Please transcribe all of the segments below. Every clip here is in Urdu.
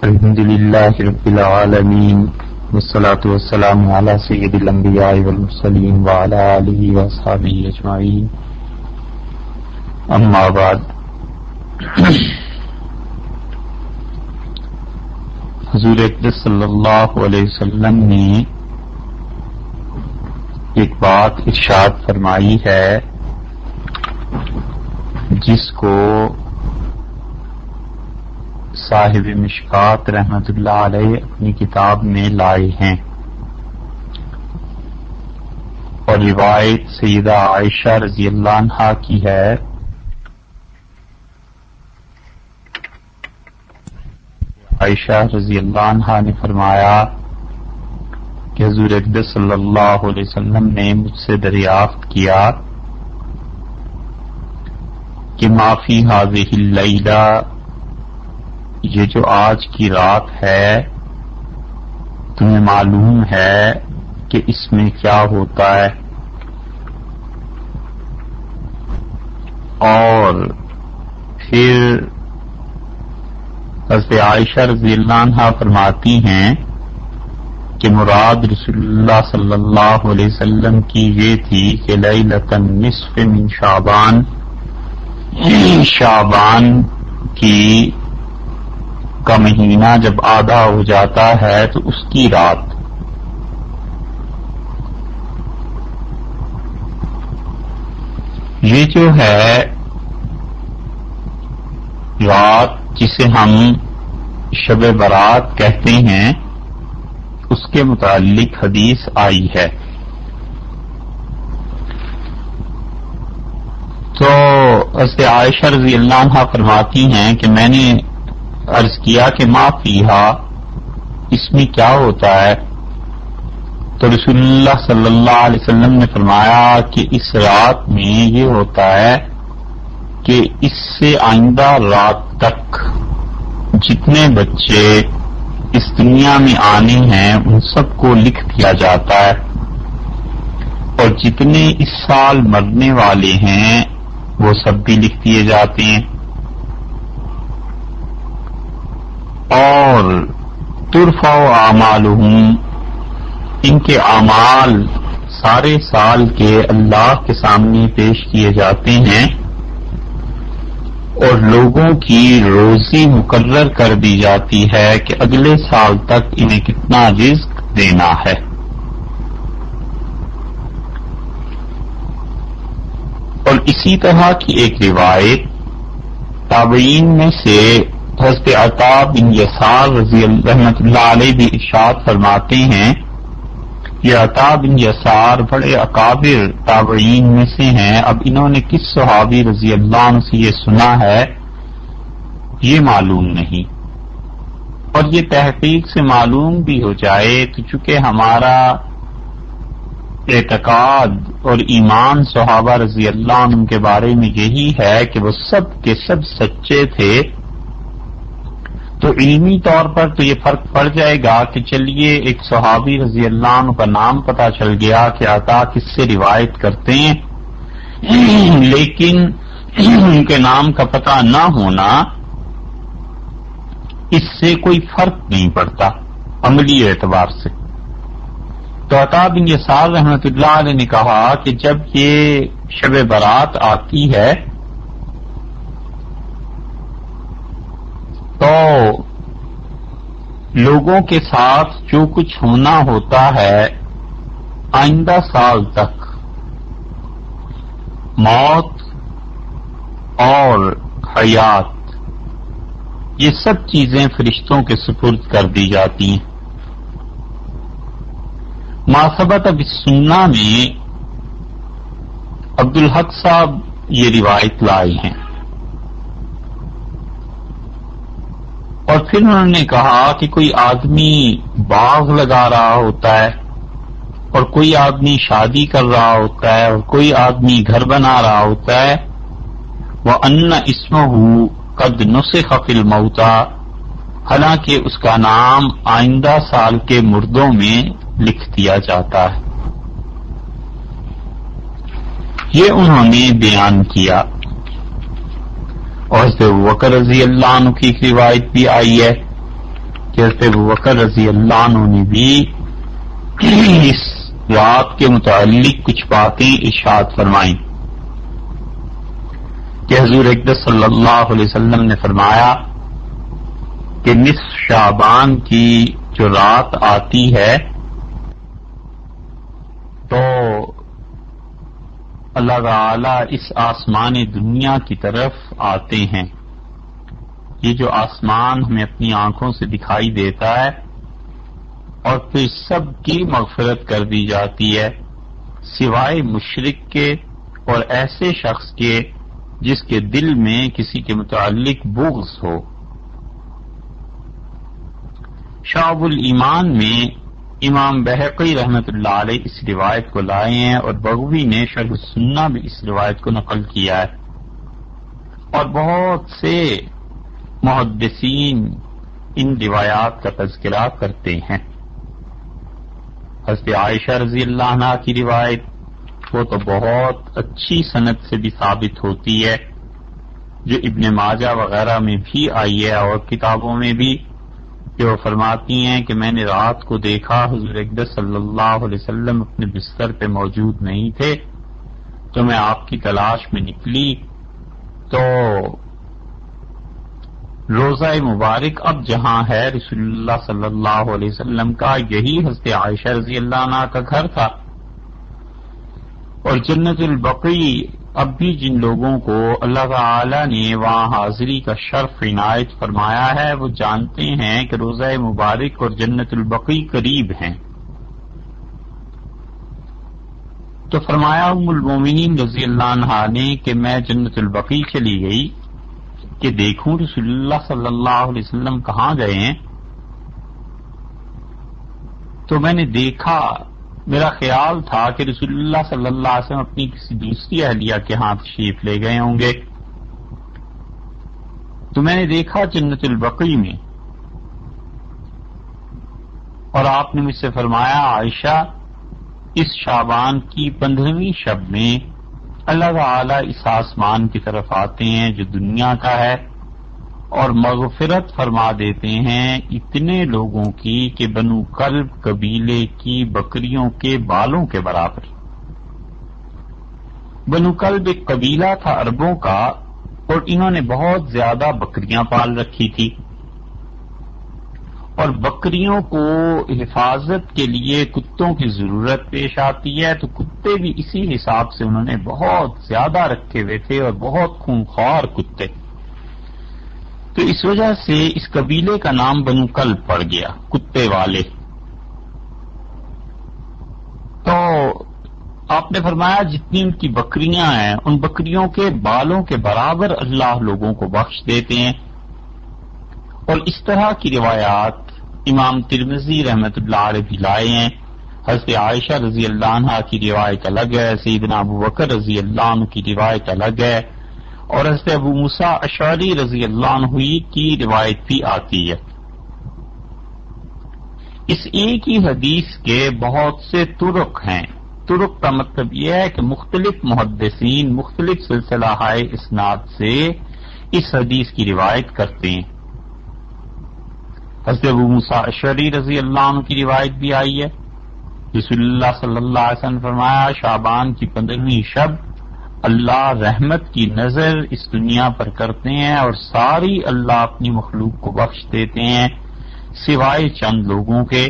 الحمد للہ رب العالمین والصلاة والسلام علی سید الانبیاء والمرسلین وعلی آلہ واصحابہ اجمعین اما بعد۔ حضور اقدس صلی اللہ علیہ وسلم نے ایک بات ارشاد فرمائی ہے جس کو صاحب مشکات رحمت اللہ علیہ اپنی کتاب میں لائے ہیں، اور روایت سیدہ عائشہ رضی اللہ عنہا کی ہے۔ عائشہ رضی اللہ عنہا نے فرمایا کہ حضور اقدس صلی اللہ علیہ وسلم نے مجھ سے دریافت کیا کہ ما فی ھذہ اللیلہ، یہ جو آج کی رات ہے تمہیں معلوم ہے کہ اس میں کیا ہوتا ہے؟ اور پھر حضرت عائشہ رضی اللہ عنہا فرماتی ہیں کہ مراد رسول اللہ صلی اللہ علیہ وسلم کی یہ تھی کہ لیلۃ النصف من شعبان، شعبان کی کا مہینہ جب آدھا ہو جاتا ہے تو اس کی رات۔ یہ جو ہے رات جسے ہم شب برات کہتے ہیں، اس کے متعلق حدیث آئی ہے۔ تو حضرت عائشہ رضی اللہ عنہا فرماتی ہیں کہ میں نے عرض کیا کہ ما فیہا، اس میں کیا ہوتا ہے؟ تو رسول اللہ صلی اللہ علیہ وسلم نے فرمایا کہ اس رات میں یہ ہوتا ہے کہ اس سے آئندہ رات تک جتنے بچے اس دنیا میں آنے ہیں ان سب کو لکھ دیا جاتا ہے، اور جتنے اس سال مرنے والے ہیں وہ سب بھی لکھ دیے جاتے ہیں، اور ترفع اعمالہم، ان کے اعمال سارے سال کے اللہ کے سامنے پیش کیے جاتے ہیں، اور لوگوں کی روزی مقرر کر دی جاتی ہے کہ اگلے سال تک انہیں کتنا رزق دینا ہے۔ اور اسی طرح کی ایک روایت تابعین میں سے حضرت عطا بن یسار رضی اللہ رحمۃ اللہ علیہ بھی ارشاد فرماتے ہیں، یہ عطا بن یسار بڑے اکابر تابعین میں سے ہیں، اب انہوں نے کس صحابی رضی اللہ عنہ سے یہ سنا ہے یہ معلوم نہیں، اور یہ تحقیق سے معلوم بھی ہو جائے تو چونکہ ہمارا اعتقاد اور ایمان صحابہ رضی اللہ عنہ کے بارے میں یہی ہے کہ وہ سب کے سب سچے تھے، تو علمی طور پر تو یہ فرق پڑ جائے گا کہ چلیے ایک صحابی رضی اللہ عنہ کا نام پتہ چل گیا کہ عطا کس سے روایت کرتے ہیں، لیکن ان کے نام کا پتہ نہ ہونا اس سے کوئی فرق نہیں پڑتا عملی اعتبار سے۔ تو عطا بن یسار رحمۃ اللہ علیہ نے کہا کہ جب یہ شب برات آتی ہے تو لوگوں کے ساتھ جو کچھ ہونا ہوتا ہے آئندہ سال تک، موت اور حیات، یہ سب چیزیں فرشتوں کے سپرد کر دی جاتی ہیں۔ ما ثبت بالسنہ میں عبدالحق صاحب یہ روایت لائے ہیں، اور پھر انہوں نے کہا کہ کوئی آدمی باغ لگا رہا ہوتا ہے، اور کوئی آدمی شادی کر رہا ہوتا ہے، اور کوئی آدمی گھر بنا رہا ہوتا ہے، وَأَنَّ اسْمَهُ قَدْ نُسِخَ فِي الْمَوْتَى، حالانکہ اس کا نام آئندہ سال کے مردوں میں لکھ دیا جاتا ہے۔ یہ انہوں نے بیان کیا، اور حضرت ابوبکر رضی اللہ عنہ کی ایک روایت بھی آئی ہے کہ حضرت ابوبکر رضی اللہ عنہ نے بھی اس رات کے متعلق کچھ باتیں ارشاد فرمائیں کہ حضور اقدس صلی اللہ علیہ وسلم نے فرمایا کہ نصف شعبان کی جو رات آتی ہے تو اللہ تعالی اس آسمان دنیا کی طرف آتے ہیں. یہ جو آسمان ہمیں اپنی آنکھوں سے دکھائی دیتا ہے اور پھر سب کی مغفرت کر دی جاتی ہے سوائے مشرک کے اور ایسے شخص کے جس کے دل میں کسی کے متعلق بغض ہو. شعب الایمان میں امام بہقی رحمۃ اللہ علیہ اس روایت کو لائے ہیں اور بغوی نے شرح السنہ بھی اس روایت کو نقل کیا ہے اور بہت سے محدثین ان روایات کا تذکرہ کرتے ہیں. حضرت عائشہ رضی اللہ عنہا کی روایت وہ تو بہت اچھی سند سے بھی ثابت ہوتی ہے جو ابن ماجہ وغیرہ میں بھی آئی ہے اور کتابوں میں بھی، جو فرماتی ہیں کہ میں نے رات کو دیکھا حضور اقدس صلی اللہ علیہ وسلم اپنے بستر پہ موجود نہیں تھے تو میں آپ کی تلاش میں نکلی تو روضہ مبارک اب جہاں ہے رسول اللہ صلی اللہ علیہ وسلم کا، یہی حضرت عائشہ رضی اللہ عنہا کا گھر تھا. اور جنت البقیع اب بھی جن لوگوں کو اللہ تعالی نے وہاں حاضری کا شرف عنایت فرمایا ہے وہ جانتے ہیں کہ روضہ مبارک اور جنت البقیع قریب ہیں. تو فرمایا ام المومنین رضی اللہ عنہا نے کہ میں جنت البقیع چلی گئی کہ دیکھوں رسول اللہ صلی اللہ علیہ وسلم کہاں گئے ہیں. تو میں نے دیکھا، میرا خیال تھا کہ رسول اللہ صلی اللہ علیہ وسلم اپنی کسی دوسری اہلیہ کے ہاں تشریف لے گئے ہوں گے. تو میں نے دیکھا جنت البقیع میں اور آپ نے مجھ سے فرمایا عائشہ اس شعبان کی 15ویں شب میں اللہ تعالی اس آسمان کی طرف آتے ہیں جو دنیا کا ہے اور مغفرت فرما دیتے ہیں اتنے لوگوں کی کہ بنو کلب قبیلے کی بکریوں کے بالوں کے برابر. بنو کلب ایک قبیلہ تھا عربوں کا اور انہوں نے بہت زیادہ بکریاں پال رکھی تھی اور بکریوں کو حفاظت کے لیے کتوں کی ضرورت پیش آتی ہے تو کتے بھی اسی حساب سے انہوں نے بہت زیادہ رکھے ہوئے تھے اور بہت خونخوار کتے. تو اس وجہ سے اس قبیلے کا نام بنو کلب پڑ گیا، کتے والے. تو آپ نے فرمایا جتنی ان کی بکریاں ہیں ان بکریوں کے بالوں کے برابر اللہ لوگوں کو بخش دیتے ہیں. اور اس طرح کی روایات امام ترمذی رحمۃ اللہ علیہ بھی لائے ہیں. حضرت عائشہ رضی اللہ عنہا کی روایت الگ ہے، سیدنا ابوبکر رضی اللہ عنہ کی روایت الگ ہے اور حضرت ابو موسیٰ اشعری رضی اللہ عنہ کی روایت بھی آتی ہے. اس ایک ہی حدیث کے بہت سے طرق ہیں. طرق کا مطلب یہ ہے کہ مختلف محدثین مختلف سلسلہ اسناد سے اس حدیث کی روایت کرتے ہیں. حضرت ابو موسیٰ اشعری رضی اللہ عنہ کی روایت بھی آئی ہے. رسول اللہ صلی اللہ علیہ وسلم فرمایا شعبان کی 15ویں شب اللہ رحمت کی نظر اس دنیا پر کرتے ہیں اور ساری اللہ اپنی مخلوق کو بخش دیتے ہیں سوائے چند لوگوں کے.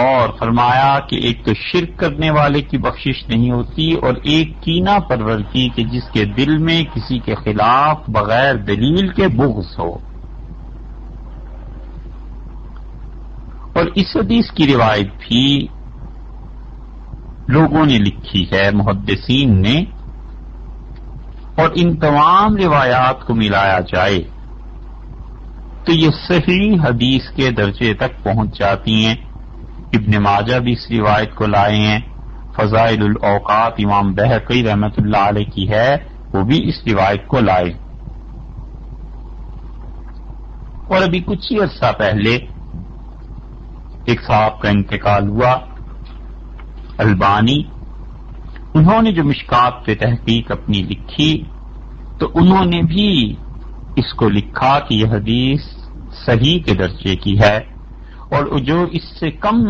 اور فرمایا کہ ایک تو شرک کرنے والے کی بخشش نہیں ہوتی اور ایک کینہ پرور کی کہ جس کے دل میں کسی کے خلاف بغیر دلیل کے بغض ہو. اور اس حدیث کی روایت بھی لوگوں نے لکھی ہے محدثین نے اور ان تمام روایات کو ملایا جائے تو یہ صحیح حدیث کے درجے تک پہنچ جاتی ہیں. ابن ماجہ بھی اس روایت کو لائے ہیں. فضائل الاوقات امام بہقی رحمۃ اللہ علیہ کی ہے، وہ بھی اس روایت کو لائے. اور ابھی کچھ ہی عرصہ پہلے ایک صاحب کا انتقال ہوا، البانی. انہوں نے جو مشکات پہ تحقیق اپنی لکھی تو انہوں نے بھی اس کو لکھا کہ یہ حدیث صحیح کے درجے کی ہے، اور جو اس سے کم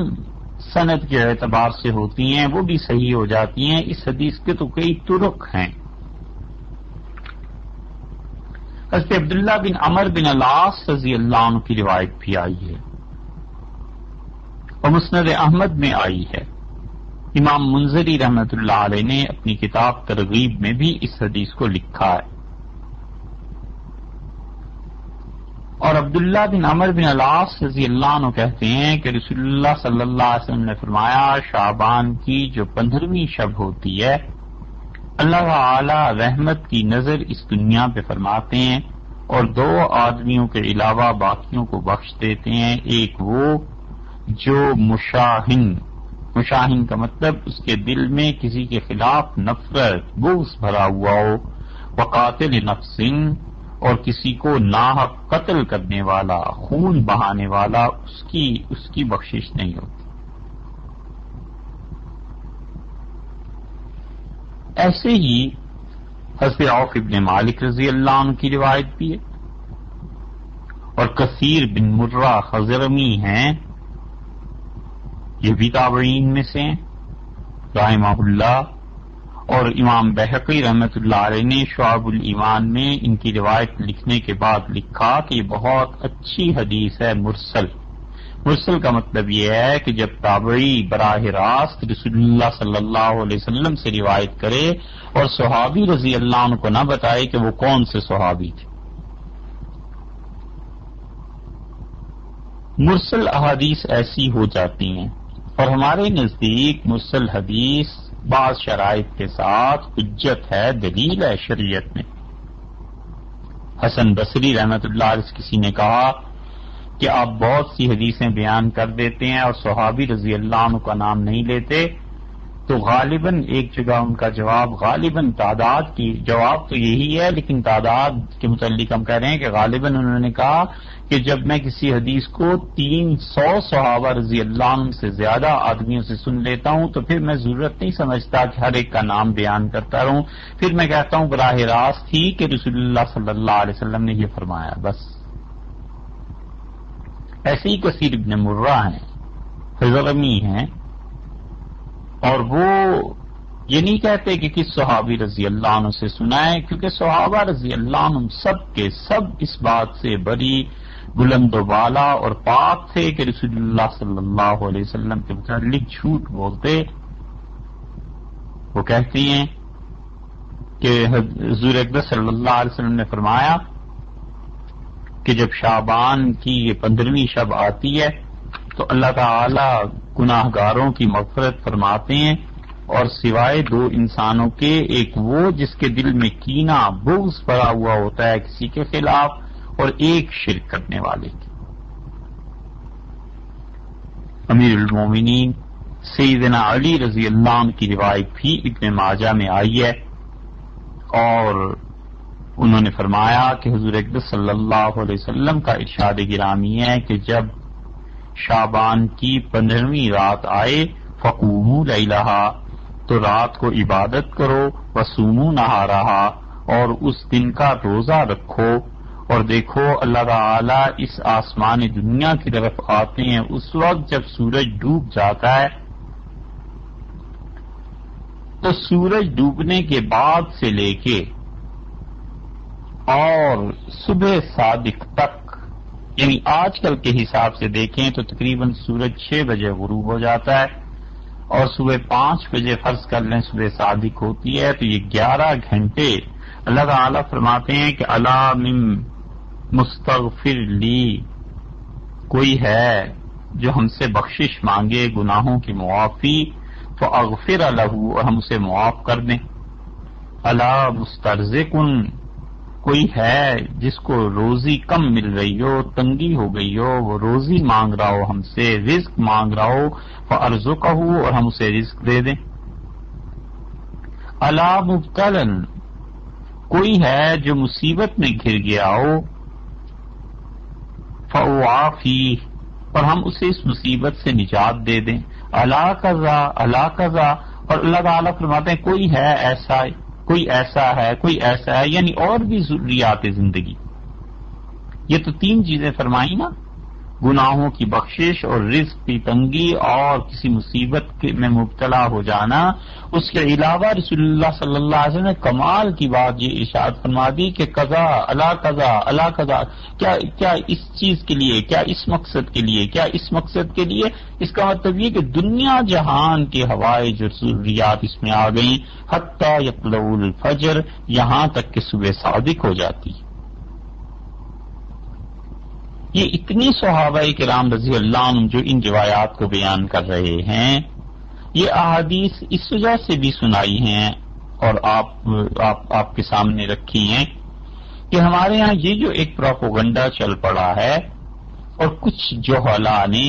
سند کے اعتبار سے ہوتی ہیں وہ بھی صحیح ہو جاتی ہیں۔ اس حدیث کے تو کئی طرق ہیں۔ حضرت عبداللہ بن عمر بن العاص رضی اللہ عنہ کی روایت بھی آئی ہے اور مسند احمد میں آئی ہے۔ امام منذری رحمۃ اللہ علیہ نے اپنی کتاب ترغیب میں بھی اس حدیث کو لکھا ہے۔ اور عبداللہ بن عمر بن العاص رضی اللہ عنہ کہتے ہیں کہ رسول اللہ صلی اللہ علیہ وسلم نے فرمایا، شعبان کی جو 15ویں شب ہوتی ہے، اللہ تعالی رحمت کی نظر اس دنیا پہ فرماتے ہیں اور 2 آدمیوں کے علاوہ باقیوں کو بخش دیتے ہیں۔ ایک وہ جو مشاہن کا مطلب اس کے دل میں کسی کے خلاف نفرت بغض بھرا ہوا ہو، وقاتل نفس، اور کسی کو ناحق قتل کرنے والا، خون بہانے والا، اس کی بخشش نہیں ہوتی۔ ایسے ہی حضرت عوف ابن مالک رضی اللہ عنہ کی روایت بھی ہے، اور کثیر بن مرہ خضرمی ہیں، یہ بھی تابعین میں سے ہیں رحمہ اللہ، اور امام بہقی رحمۃ اللہ علیہ نے شعب الایمان میں ان کی روایت لکھنے کے بعد لکھا کہ یہ بہت اچھی حدیث ہے مرسل۔ مرسل کا مطلب یہ ہے کہ جب تابعی براہ راست رسول اللہ صلی اللہ علیہ وسلم سے روایت کرے اور صحابی رضی اللہ عنہ کو نہ بتائے کہ وہ کون سے صحابی تھے۔ مرسل احادیث ایسی ہو جاتی ہیں، اور ہمارے نزدیک مرسل حدیث بعض شرائط کے ساتھ حجت ہے، دلیل ہے شریعت میں۔ حسن بصری رحمۃ اللہ علیہ کسی نے کہا کہ آپ بہت سی حدیثیں بیان کر دیتے ہیں اور صحابی رضی اللہ عنہ کا نام نہیں لیتے، تو غالباً ایک جگہ ان کا جواب غالباً تعداد کی جواب تو یہی ہے، لیکن تعداد کے متعلق ہم کہہ رہے ہیں کہ غالباً انہوں نے کہا کہ جب میں کسی حدیث کو 300 صحابہ رضی اللہ عنہ سے زیادہ آدمیوں سے سن لیتا ہوں تو پھر میں ضرورت نہیں سمجھتا کہ ہر ایک کا نام بیان کرتا رہوں، پھر میں کہتا ہوں براہ راست ہی کہ رسول اللہ صلی اللہ علیہ وسلم نے یہ فرمایا بس۔ ایسے ہی کثیر ابن مرہ ہیں، حضرمی ہیں، اور وہ یہ نہیں کہتے کہ کس صحابی رضی اللہ عنہ سے سنائے، کیونکہ صحابہ رضی اللہ عنہ سب کے سب اس بات سے بری، بلند و بالا اور پاک تھے کہ رسول اللہ صلی اللہ علیہ وسلم کے متعلق جھوٹ بولتے۔ وہ کہتے ہیں کہ حضور اقدس صلی اللہ علیہ وسلم نے فرمایا کہ جب شعبان کی یہ 15ویں شب آتی ہے تو اللہ تعالی گناہ گاروں کی مغفرت فرماتے ہیں، اور سوائے 2 انسانوں کے، ایک وہ جس کے دل میں کینہ بغض بھرا ہوا ہوتا ہے کسی کے خلاف، اور ایک شرک کرنے والے کی۔ امیر المومنین سیدنا علی رضی اللہ عنہ کی روایت بھی ابن ماجہ میں آئی ہے، اور انہوں نے فرمایا کہ حضور اقدس صلی اللہ علیہ وسلم کا ارشاد گرامی ہے کہ جب شعبان کی 15ویں رات آئے فقوموا لیلہا، تو رات کو عبادت کرو، وصوموا نہارہا، اور اس دن کا روزہ رکھو، اور دیکھو اللہ تعالی اس آسمان دنیا کی طرف آتے ہیں اس وقت جب سورج ڈوب جاتا ہے، تو سورج ڈوبنے کے بعد سے لے کے اور صبح صادق تک، یعنی آج کل کے حساب سے دیکھیں تو تقریباً سورج 6 بجے غروب ہو جاتا ہے، اور صبح 5 بجے فرض کر لیں صبح صادق ہوتی ہے، تو یہ 11 گھنٹے اللہ تعالیٰ فرماتے ہیں کہ الا من مستغفر لی، کوئی ہے جو ہم سے بخشش مانگے گناہوں کی معافی، فاغفر لہ، اور ہم اسے معاف کر دیں۔ الا مسترزقن، کوئی ہے جس کو روزی کم مل رہی ہو، تنگی ہو گئی ہو، وہ روزی مانگ رہا ہو ہم سے، رزق مانگ رہا ہو، فارزقہ، اور ہم اسے رزق دے دیں۔ الا مبتلن، کوئی ہے جو مصیبت میں گر گیا ہو، فاعافیہ، اور ہم اسے اس مصیبت سے نجات دے دیں۔ الا کذا الا کذا، اور اللہ تعالیٰ فرماتے ہیں کوئی ہے ایسا، کوئی ایسا ہے، کوئی ایسا ہے، یعنی اور بھی ضروریات زندگی۔ یہ تو 3 چیزیں فرمائی نا، گناہوں کی بخشش اور رزق کی تنگی اور کسی مصیبت میں مبتلا ہو جانا۔ اس کے علاوہ رسول اللہ صلی اللہ علیہ وسلم نے کمال کی بات یہ ارشاد فرما دی کہ قضا اللہ قضا، کیا اس چیز کے لیے، کیا اس مقصد کے لیے، کیا اس مقصد کے لیے؟ اس کا مطلب یہ کہ دنیا جہان کی ہوائیں جو ضروریات اس میں آ گئیں، حتی یطلع الفجر، یہاں تک کہ صبح صادق ہو جاتی۔ یہ اتنی صحابہ کرام رضی اللہ عنہ جو ان روایات کو بیان کر رہے ہیں، یہ احادیث اس وجہ سے بھی سنائی ہیں اور آپ کے سامنے رکھی ہیں کہ ہمارے ہاں یہ جو ایک پروپیگنڈا چل پڑا ہے اور کچھ جہلاء نے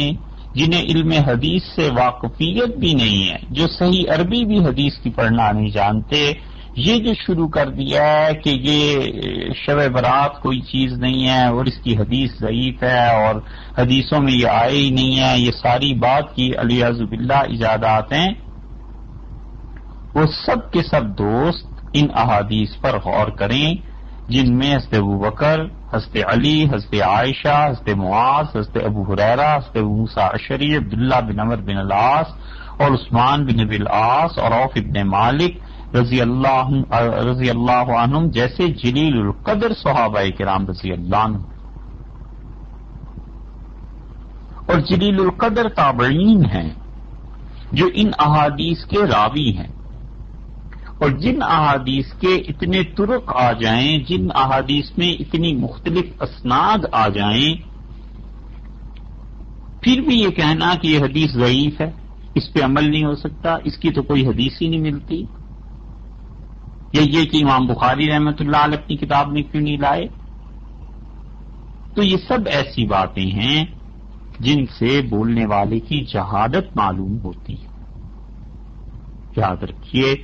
جنہیں علم حدیث سے واقفیت بھی نہیں ہے، جو صحیح عربی بھی حدیث کی پڑھنا نہیں جانتے، یہ جو شروع کر دیا ہے کہ یہ شب برات کوئی چیز نہیں ہے اور اس کی حدیث ضعیف ہے اور حدیثوں میں یہ آئے ہی نہیں ہے، یہ ساری بات کی علیاذ باللہ ایجادات ہیں، وہ سب کے سب دوست ان احادیث پر غور کریں جن میں حضرت ابوبکر، حضرت علی، حضرت عائشہ، حضرت معاذ، حضرت ابو ہریرہ، حضرت ابو موسیٰ اشعری، عبداللہ بن عمر بن العاص اور عثمان بن ابی العاص اور عوف بن مالک رضی اللہ عنہم جیسے جلیل القدر صحابہ کرام رضی اللہ عنہم اور جلیل القدر تابعین ہیں جو ان احادیث کے راوی ہیں، اور جن احادیث کے اتنے طرق آ جائیں، جن احادیث میں اتنی مختلف اسناد آ جائیں، پھر بھی یہ کہنا کہ یہ حدیث ضعیف ہے، اس پہ عمل نہیں ہو سکتا، اس کی تو کوئی حدیث ہی نہیں ملتی، یہ کہ امام بخاری رحمۃ اللہ علیہ اپنی کتاب میں کیوں نہیں لائے؟ تو یہ سب ایسی باتیں ہیں جن سے بولنے والے کی جہالت معلوم ہوتی ہے۔ یاد رکھیے،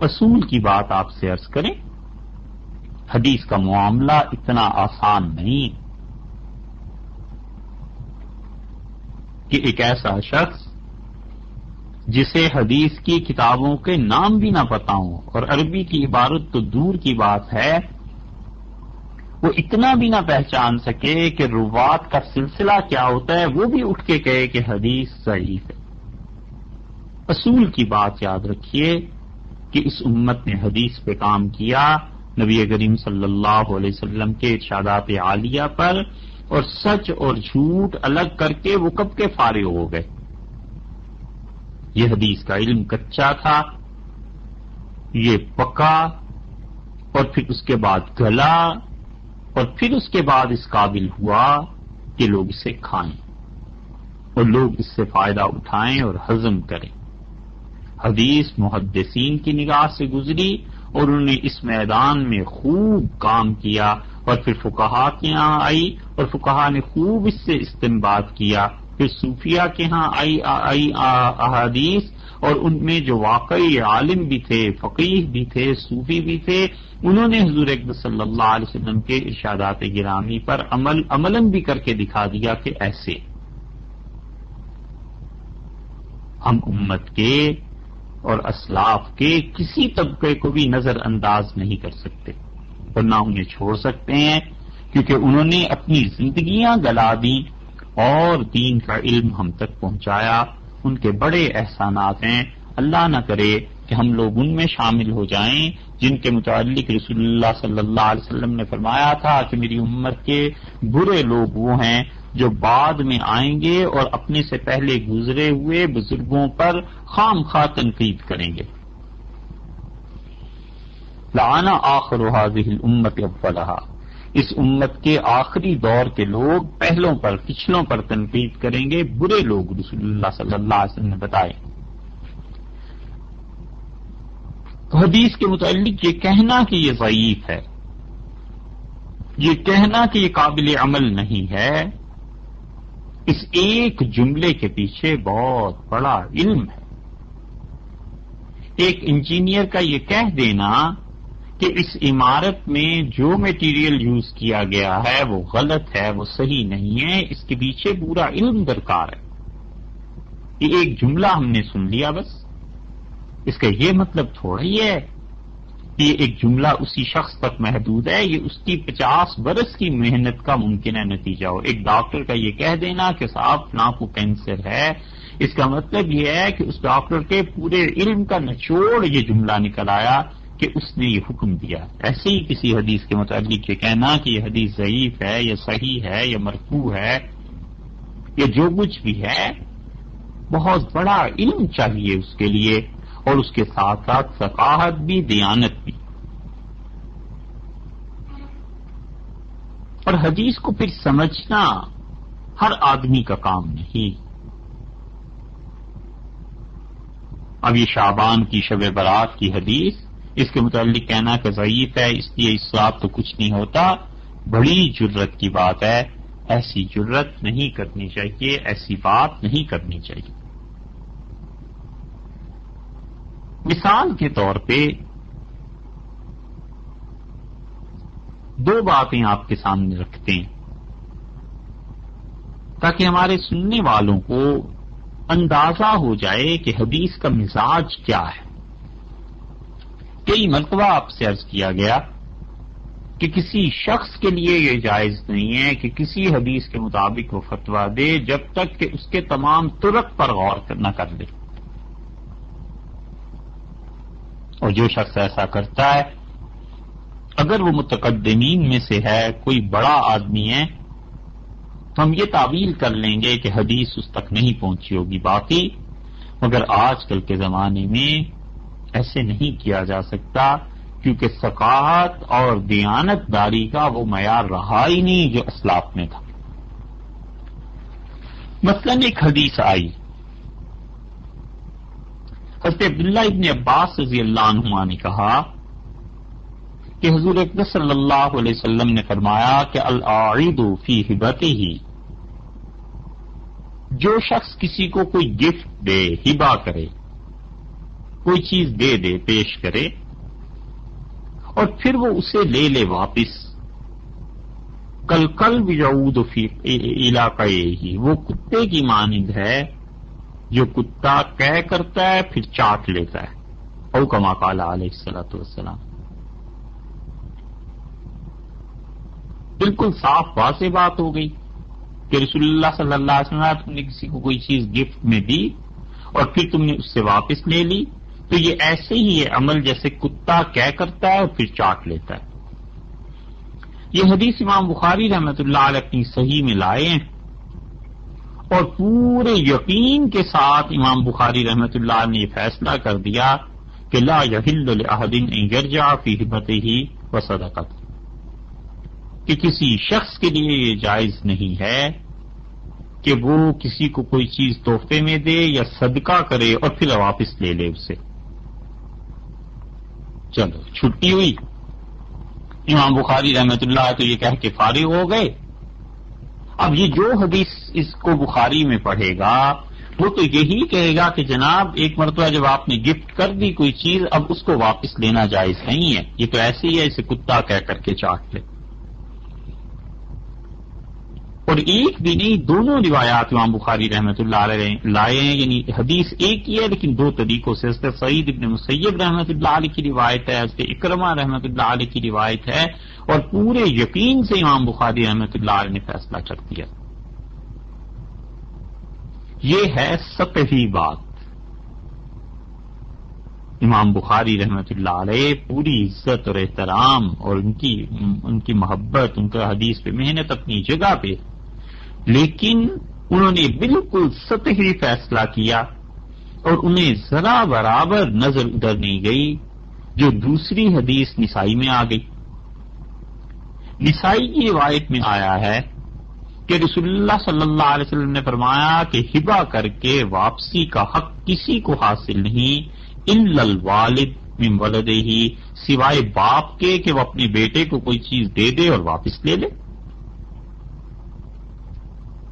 اصول کی بات آپ سے عرض کریں، حدیث کا معاملہ اتنا آسان نہیں کہ ایک ایسا شخص جسے حدیث کی کتابوں کے نام بھی نہ پتہ ہوں اور عربی کی عبارت تو دور کی بات ہے، وہ اتنا بھی نہ پہچان سکے کہ روات کا سلسلہ کیا ہوتا ہے، وہ بھی اٹھ کے کہے کہ حدیث صحیح ہے۔ اصول کی بات یاد رکھیے کہ اس امت نے حدیث پہ کام کیا، نبی کریم صلی اللہ علیہ وسلم کے ارشادات عالیہ پر، اور سچ اور جھوٹ الگ کر کے وہ کب کے فارغ ہو گئے۔ یہ حدیث کا علم کچا تھا، یہ پکا، اور پھر اس کے بعد گلا، اور پھر اس کے بعد اس قابل ہوا کہ لوگ اسے کھائیں اور لوگ اس سے فائدہ اٹھائیں اور ہضم کریں۔ حدیث محدثین کی نگاہ سے گزری اور انہوں نے اس میدان میں خوب کام کیا، اور پھر فقہا کے یہاں آئی اور فقہا نے خوب اس سے استنباط کیا، پھر صوفیہ کے ہاں آئی احادیث، اور ان میں جو واقعی عالم بھی تھے، فقیہ بھی تھے، صوفی بھی تھے، انہوں نے حضور اکرم صلی اللہ علیہ وسلم کے ارشادات گرامی پر عملاً بھی کر کے دکھا دیا کہ ایسے ہم امت کے اور اسلاف کے کسی طبقے کو بھی نظر انداز نہیں کر سکتے اور نہ انہیں چھوڑ سکتے ہیں، کیونکہ انہوں نے اپنی زندگیاں گلا دیں اور دین کا علم ہم تک پہنچایا۔ ان کے بڑے احسانات ہیں، اللہ نہ کرے کہ ہم لوگ ان میں شامل ہو جائیں جن کے متعلق رسول اللہ صلی اللہ علیہ وسلم نے فرمایا تھا کہ میری امت کے برے لوگ وہ ہیں جو بعد میں آئیں گے اور اپنے سے پہلے گزرے ہوئے بزرگوں پر خام خواہ تنقید کریں گے۔ لعن آخر هذه الامت اولها، اس امت کے آخری دور کے لوگ پہلوں پر، پچھلوں پر تنقید کریں گے، برے لوگ رسول اللہ صلی اللہ علیہ وسلم نے بتائے۔ تو حدیث کے متعلق یہ کہنا کہ یہ ضعیف ہے، یہ کہنا کہ یہ قابل عمل نہیں ہے، اس ایک جملے کے پیچھے بہت بڑا علم ہے۔ ایک انجینئر کا یہ کہہ دینا کہ اس عمارت میں جو میٹیریل یوز کیا گیا ہے وہ غلط ہے، وہ صحیح نہیں ہے، اس کے پیچھے پورا علم درکار ہے۔ یہ ایک جملہ ہم نے سن لیا بس، اس کا یہ مطلب تھوڑا ہی ہے یہ ایک جملہ اسی شخص تک محدود ہے، یہ اس کی 50 برس کی محنت کا ممکنہ نتیجہ ہو۔ ایک ڈاکٹر کا یہ کہہ دینا کہ صاحب فلاں کو کینسر ہے، اس کا مطلب یہ ہے کہ اس ڈاکٹر کے پورے علم کا نچوڑ یہ جملہ نکل آیا کہ اس نے یہ حکم دیا۔ ایسے ہی کسی حدیث کے متعلق یہ کہنا کہ یہ حدیث ضعیف ہے یا صحیح ہے یا مرفوع ہے یا جو کچھ بھی ہے، بہت بڑا علم چاہیے اس کے لیے، اور اس کے ساتھ ساتھ ثقافت بھی، دیانت بھی۔ اور حدیث کو پھر سمجھنا ہر آدمی کا کام نہیں۔ اب یہ شعبان کی شب برات کی حدیث، اس کے متعلق کہنا کہ ضعیف ہے اس لیے اس سے تو کچھ نہیں ہوتا، بڑی جرت کی بات ہے۔ ایسی جرت نہیں کرنی چاہیے، ایسی بات نہیں کرنی چاہیے۔ مثال کے طور پہ دو باتیں آپ کے سامنے رکھتے ہیں تاکہ ہمارے سننے والوں کو اندازہ ہو جائے کہ حدیث کا مزاج کیا ہے۔ کئی مرتبہ آپ سے عرض کیا گیا کہ کسی شخص کے لیے یہ جائز نہیں ہے کہ کسی حدیث کے مطابق وہ فتویٰ دے جب تک کہ اس کے تمام طرق پر غور نہ کر لے، اور جو شخص ایسا کرتا ہے اگر وہ متقدمین میں سے ہے، کوئی بڑا آدمی ہے، تو ہم یہ تعویل کر لیں گے کہ حدیث اس تک نہیں پہنچی ہوگی باقی، مگر آج کل کے زمانے میں ایسے نہیں کیا جا سکتا، کیونکہ ثقافت اور دیانت داری کا وہ معیار رہا ہی نہیں جو اسلاف میں تھا۔ مثلاً ایک حدیث آئی، حضرت عبداللہ ابن عباس رضی اللہ عنہما نے کہا کہ حضور اقدس صلی اللہ علیہ وسلم نے فرمایا کہ العائد فی ہبتہ، جو شخص کسی کو کوئی گفٹ دے، ہبہ کرے، کوئی چیز دے دے، پیش کرے، اور پھر وہ اسے لے لے واپس، کل یعود فی علاقہ ہی، وہ کتے کی مانند ہے جو کتا کہہ کرتا ہے پھر چاٹ لیتا ہے، او کما قال علیہ الصلوۃ والسلام۔ بالکل صاف واضح بات ہو گئی کہ رسول اللہ صلی اللہ علیہ وسلم، تم نے کسی کو کوئی چیز گفٹ میں دی اور پھر تم نے اس سے واپس لے لی، تو یہ ایسے ہی ہے عمل جیسے کتا کہہ کرتا ہے اور پھر چاٹ لیتا ہے۔ یہ حدیث امام بخاری رحمۃ اللہ علیہ اپنی صحیح میں لائے ہیں، اور پورے یقین کے ساتھ امام بخاری رحمۃ اللہ نے یہ فیصلہ کر دیا کہ لا یحل لأحد ان یرجع فی ہبتہ وصدقۃ، کہ کسی شخص کے لیے یہ جائز نہیں ہے کہ وہ کسی کو کوئی چیز تحفے میں دے یا صدقہ کرے اور پھر واپس لے لے اسے۔ چلو چھٹی ہوئی، امام بخاری رحمۃ اللہ تو یہ کہہ کے فارغ ہو گئے۔ اب یہ جو حدیث اس کو بخاری میں پڑھے گا وہ تو یہی کہے گا کہ جناب ایک مرتبہ جب آپ نے گفٹ کر دی کوئی چیز، اب اس کو واپس لینا جائز نہیں ہے، یہ تو ایسے ہی ہے اسے کتا کہہ کر کے چاٹ لے۔ اور ایک بھی نہیں، دونوں روایات امام بخاری رحمۃ اللہ علیہ لائے ہیں، یعنی حدیث ایک ہی ہے لیکن دو طریقوں سے۔ حضرت سعید ابن مسیب رحمۃ اللہ علیہ کی روایت ہے، حضرت اکرمہ رحمۃ اللہ علیہ کی روایت ہے، اور پورے یقین سے امام بخاری رحمۃ اللہ علیہ نے فیصلہ کر دیا۔ یہ ہے سطحی بات۔ امام بخاری رحمۃ اللہ علیہ پوری عزت اور احترام اور ان کی محبت، ان کا حدیث پہ محنت اپنی جگہ پہ، لیکن انہوں نے بالکل سطحی فیصلہ کیا اور انہیں ذرا برابر نظر ادھر نہیں گئی جو دوسری حدیث نسائی میں آ گئی۔ نسائی کی روایت میں آیا ہے کہ رسول اللہ صلی اللہ علیہ وسلم نے فرمایا کہ ہبہ کر کے واپسی کا حق کسی کو حاصل نہیں الا الوالد من ولدہ، سوائے باپ کے کہ وہ اپنے بیٹے کو کوئی چیز دے دے اور واپس لے لے۔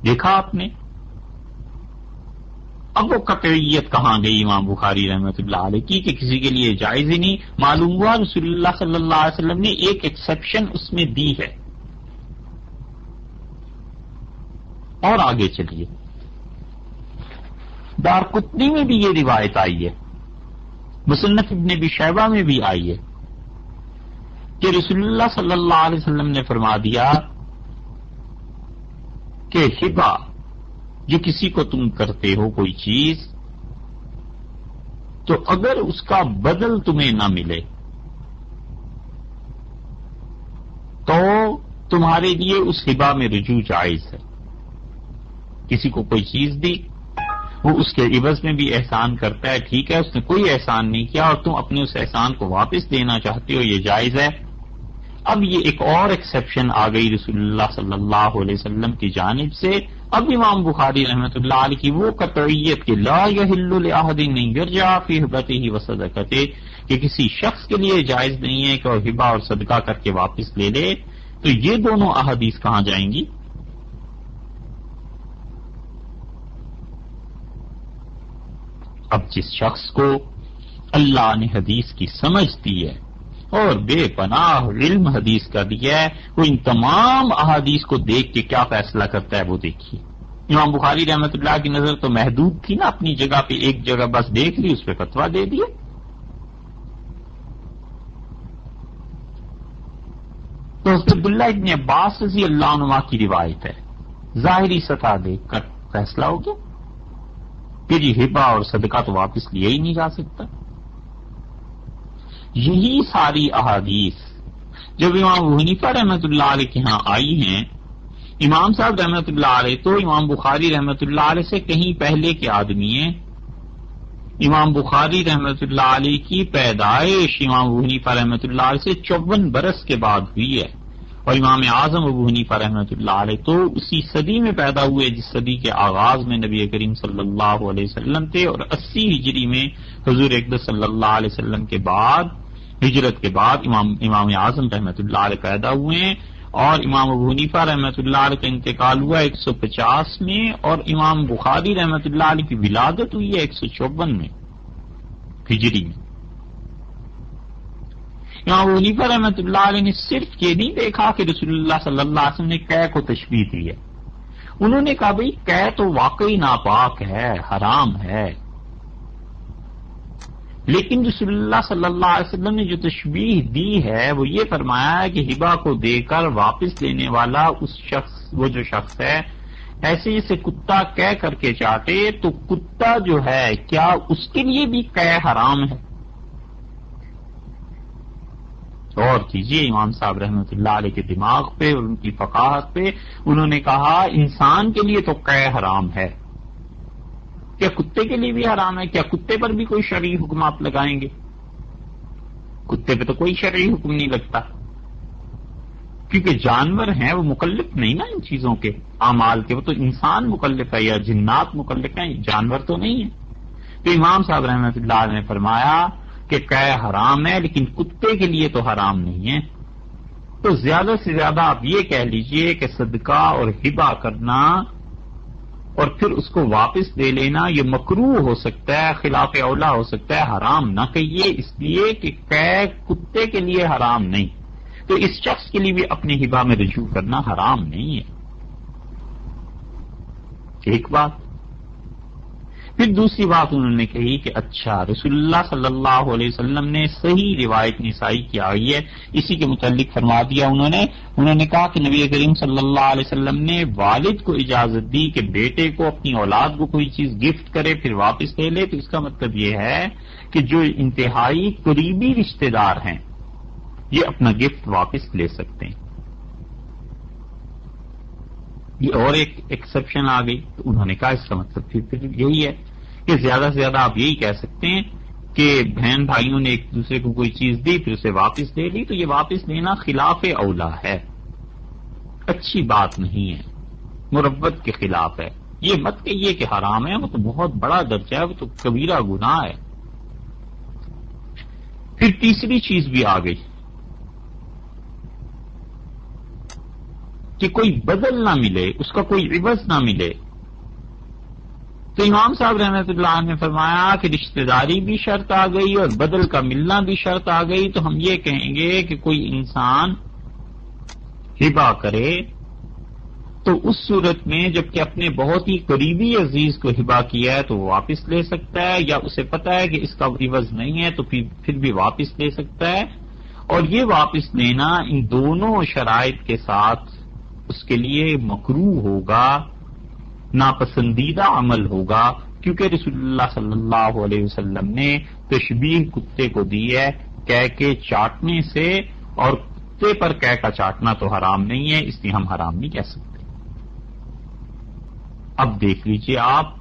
دیکھا آپ نے؟ اب وہ قطعیت کہاں گئی امام بخاری رحمۃ اللہ علیہ کی کہ کسی کے لیے جائز ہی نہیں؟ معلوم ہوا رسول اللہ صلی اللہ علیہ وسلم نے ایک ایکسیپشن اس میں دی ہے۔ اور آگے چلیے، دارقطنی میں بھی یہ روایت آئی ہے، مصنف ابن ابی شیبہ میں بھی آئی ہے کہ رسول اللہ صلی اللہ علیہ وسلم نے فرما دیا کہ ہبہ جو کسی کو تم کرتے ہو کوئی چیز، تو اگر اس کا بدل تمہیں نہ ملے تو تمہارے لیے اس ہبہ میں رجوع جائز ہے۔ کسی کو کوئی چیز دی، وہ اس کے عوض میں بھی احسان کرتا ہے، ٹھیک ہے، اس نے کوئی احسان نہیں کیا اور تم اپنے اس احسان کو واپس دینا چاہتے ہو، یہ جائز ہے۔ اب یہ ایک اور ایکسیپشن آ گئی رسول اللہ صلی اللہ علیہ وسلم کی جانب سے۔ اب امام بخاری رحمۃ اللہ علیہ کی وہ قطعیت کہ لا یحل لأحد ان یرجع فی ہبتہ وصدقتہ، کہ کسی شخص کے لیے جائز نہیں ہے کہ وہ ہبہ اور صدقہ کر کے واپس لے لے، تو یہ دونوں احادیث کہاں جائیں گی؟ اب جس شخص کو اللہ نے حدیث کی سمجھ دی ہے اور بے پناہ علم حدیث کا دیا ہے، وہ ان تمام احادیث کو دیکھ کے کیا فیصلہ کرتا ہے وہ دیکھیے۔ امام بخاری رحمۃ اللہ کی نظر تو محدود تھی نا، اپنی جگہ پہ ایک جگہ بس دیکھ لی، اس پہ فتویٰ دے دیا۔ تو عبداللہ ابن عباس رضی اللہ عنہ کی روایت ہے، ظاہری سطح دیکھ کر فیصلہ ہو گیا کہ جی ہبہ اور صدقہ تو واپس لیا ہی نہیں جا سکتا۔ یہی ساری احادیث جب امام ابو حنیفہ رحمۃ اللہ علیہ کے ہاں آئی ہیں، امام صاحب رحمۃ اللہ علیہ تو امام بخاری رحمۃ اللہ علیہ سے کہیں پہلے کے آدمی ہیں۔ امام بخاری رحمۃ اللہ علیہ کی پیدائش امام ابو حنیفہ رحمۃ اللہ علیہ سے 54 برس کے بعد ہوئی ہے، اور امام اعظم ابو حنیفہ رحمۃ اللہ علیہ تو اسی صدی میں پیدا ہوئے جس صدی کے آغاز میں نبی کریم صلی اللہ علیہ وسلم تھے، اور 80 ہجری میں حضور اقدس صلی اللہ علیہ وسلم کے بعد، ہجرت کے بعد امام اعظم رحمۃ اللہ علیہ پیدا ہوئے ہیں، اور امام ابو حنیفہ رحمۃ اللہ علیہ کا انتقال ہوا 150 میں، اور امام بخاری رحمۃ اللہ علیہ کی ولادت ہوئی ہے 154 میں ہجری میں۔ امام ابو حنیفہ رحمۃ اللہ علیہ نے صرف یہ نہیں دیکھا کہ رسول اللہ صلی اللہ علیہ وسلم نے قے کو تشبیہ دی ہے، انہوں نے کہا بھئی قے تو واقعی ناپاک ہے، حرام ہے، لیکن رسول اللہ صلی اللہ علیہ وسلم نے جو تشبیہ دی ہے وہ یہ فرمایا ہے کہ ہبہ کو دے کر واپس لینے والا وہ جو شخص ہے، ایسے جیسے کتا قے کر کے چاٹے، تو کتا جو ہے کیا اس کے لیے بھی قے حرام ہے؟ غور کیجیے امام صاحب رحمۃ اللہ علیہ کے دماغ پہ اور ان کی فقاہت پہ، انہوں نے کہا انسان کے لیے تو قے حرام ہے، کیا کتے کے لیے بھی حرام ہے؟ کیا کتے پر بھی کوئی شرعی حکم آپ لگائیں گے؟ کتے پہ تو کوئی شرعی حکم نہیں لگتا، کیونکہ جانور ہیں، وہ مکلف نہیں نا ان چیزوں کے اعمال کے، وہ تو انسان مکلف ہے یا جنات مکلف ہیں، جانور تو نہیں ہے۔ تو امام صاحب رحمۃ اللہ علیہ نے فرمایا کہ قے حرام ہے لیکن کتے کے لیے تو حرام نہیں ہے۔ تو زیادہ سے زیادہ آپ یہ کہہ لیجئے کہ صدقہ اور ہبہ کرنا اور پھر اس کو واپس دے لینا یہ مکروہ ہو سکتا ہے، خلاف اولا ہو سکتا ہے، حرام نہ کہیے، اس لیے کہ قے کتے کے لیے حرام نہیں، تو اس شخص کے لیے بھی اپنے ہبہ میں رجوع کرنا حرام نہیں ہے۔ ایک بات، پھر دوسری بات انہوں نے کہی کہ اچھا رسول اللہ صلی اللہ علیہ وسلم نے صحیح روایت نسائی کی آئی ہے، اسی کے متعلق فرما دیا انہوں نے کہا کہ نبی کریم صلی اللہ علیہ وسلم نے والد کو اجازت دی کہ بیٹے کو اپنی اولاد کو کوئی چیز گفٹ کرے پھر واپس لے لے، تو اس کا مطلب یہ ہے کہ جو انتہائی قریبی رشتہ دار ہیں یہ اپنا گفٹ واپس لے سکتے ہیں۔ یہ اور ایک ایکسیپشن آ گئی، تو انہوں نے کہا اس کا مطلب پھر یہی ہے کہ زیادہ سے زیادہ آپ یہی کہہ سکتے ہیں کہ بہن بھائیوں نے ایک دوسرے کو کوئی چیز دی پھر اسے واپس دے لی، تو یہ واپس لینا خلاف اولا ہے، اچھی بات نہیں ہے، مربت کے خلاف ہے۔ یہ مت کہیے کہ حرام ہے، وہ تو بہت بڑا درجہ ہے، وہ تو کبیرہ گناہ ہے۔ پھر تیسری چیز بھی آ گئی کہ کوئی بدل نہ ملے، اس کا کوئی عوض نہ ملے، تو امام صاحب رحمۃ اللہ عنہ نے فرمایا کہ رشتہ داری بھی شرط آ گئی اور بدل کا ملنا بھی شرط آ گئی، تو ہم یہ کہیں گے کہ کوئی انسان ہبہ کرے تو اس صورت میں جبکہ اپنے بہت ہی قریبی عزیز کو ہبہ کیا ہے تو وہ واپس لے سکتا ہے، یا اسے پتا ہے کہ اس کا عوض نہیں ہے تو پھر بھی واپس لے سکتا ہے، اور یہ واپس لینا ان دونوں شرائط کے ساتھ اس کے لیے مکروہ ہوگا، ناپسندیدہ عمل ہوگا، کیونکہ رسول اللہ صلی اللہ علیہ وسلم نے تشبیہ کتے کو دی ہے کہہ کے چاٹنے سے، اور کتے پر کہہ کا چاٹنا تو حرام نہیں ہے، اس لیے ہم حرام نہیں کہہ سکتے۔ اب دیکھ لیجئے آپ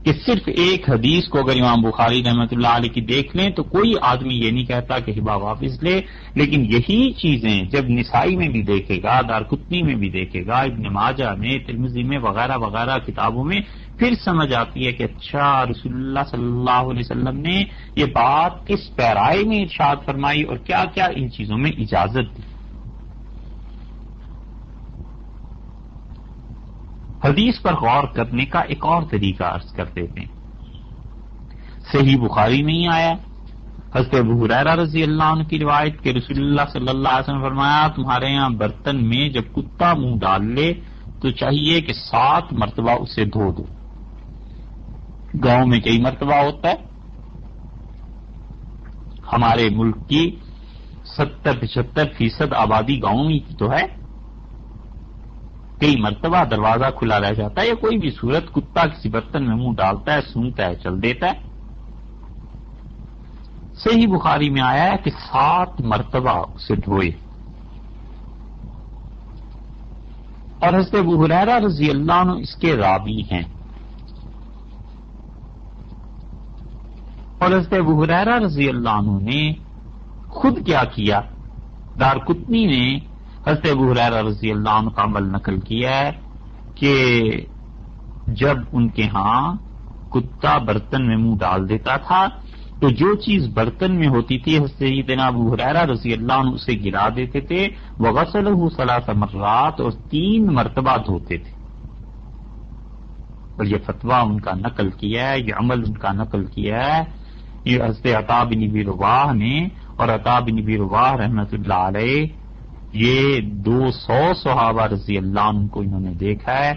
کہ صرف ایک حدیث کو اگر امام بخاری رحمۃ اللہ علیہ کی دیکھ لیں تو کوئی آدمی یہ نہیں کہتا کہ ہبہ واپس لے، لیکن یہی چیزیں جب نسائی میں بھی دیکھے گا، دارقطنی میں بھی دیکھے گا، ابن ماجہ میں، ترمذی میں وغیرہ وغیرہ کتابوں میں، پھر سمجھ آتی ہے کہ اچھا رسول اللہ صلی اللہ علیہ وسلم نے یہ بات کس پیرائے میں ارشاد فرمائی اور کیا کیا ان چیزوں میں اجازت دی۔ حدیث پر غور کرنے کا ایک اور طریقہ عرض کر دیتے ہیں۔ صحیح بخاری میں ہی آیا، حضرت ابو ہریرہ رضی اللہ عنہ کی روایت کہ رسول اللہ صلی اللہ علیہ وسلم نے فرمایا تمہارے یہاں برتن میں جب کتا منہ ڈال لے تو چاہیے کہ 7 مرتبہ اسے دھو دو۔ گاؤں میں کئی مرتبہ ہوتا ہے، ہمارے ملک کی 70-75% آبادی گاؤں میں کی تو ہے، کئی مرتبہ دروازہ کھلا رہ جاتا ہے یا کوئی بھی صورت کتا کسی برتن میں منہ ڈالتا ہے، سونگتا ہے، چل دیتا ہے۔ صحیح بخاری میں آیا ہے کہ 7 مرتبہ اسے دھوئے، اور حضرت ابو ہریرہ رضی اللہ عنہ اس کے راوی ہیں، اور حضرت ابو ہریرہ رضی اللہ عنہ نے خود کیا کیا، دارقطنی نے حضرت ابو ہریرہ رضی اللہ عنہ کا عمل نقل کیا ہے کہ جب ان کے ہاں کتا برتن میں منہ ڈال دیتا تھا تو جو چیز برتن میں ہوتی تھی حضرت سیدنا ابو ہریرہ رضی اللہ عنہ اسے گرا دیتے تھے، وغسلہ 3 مرات، اور 3 مرتبہ دھوتے تھے۔ اور یہ فتویٰ ان کا نقل کیا ہے، یہ عمل ان کا نقل کیا ہے یہ حضرت عطا بن ابی رباح نے، اور عطا بن ابی رباح رحمۃ اللہ علیہ یہ 200 صحابہ رضی اللہ عنہ کو انہوں نے دیکھا ہے،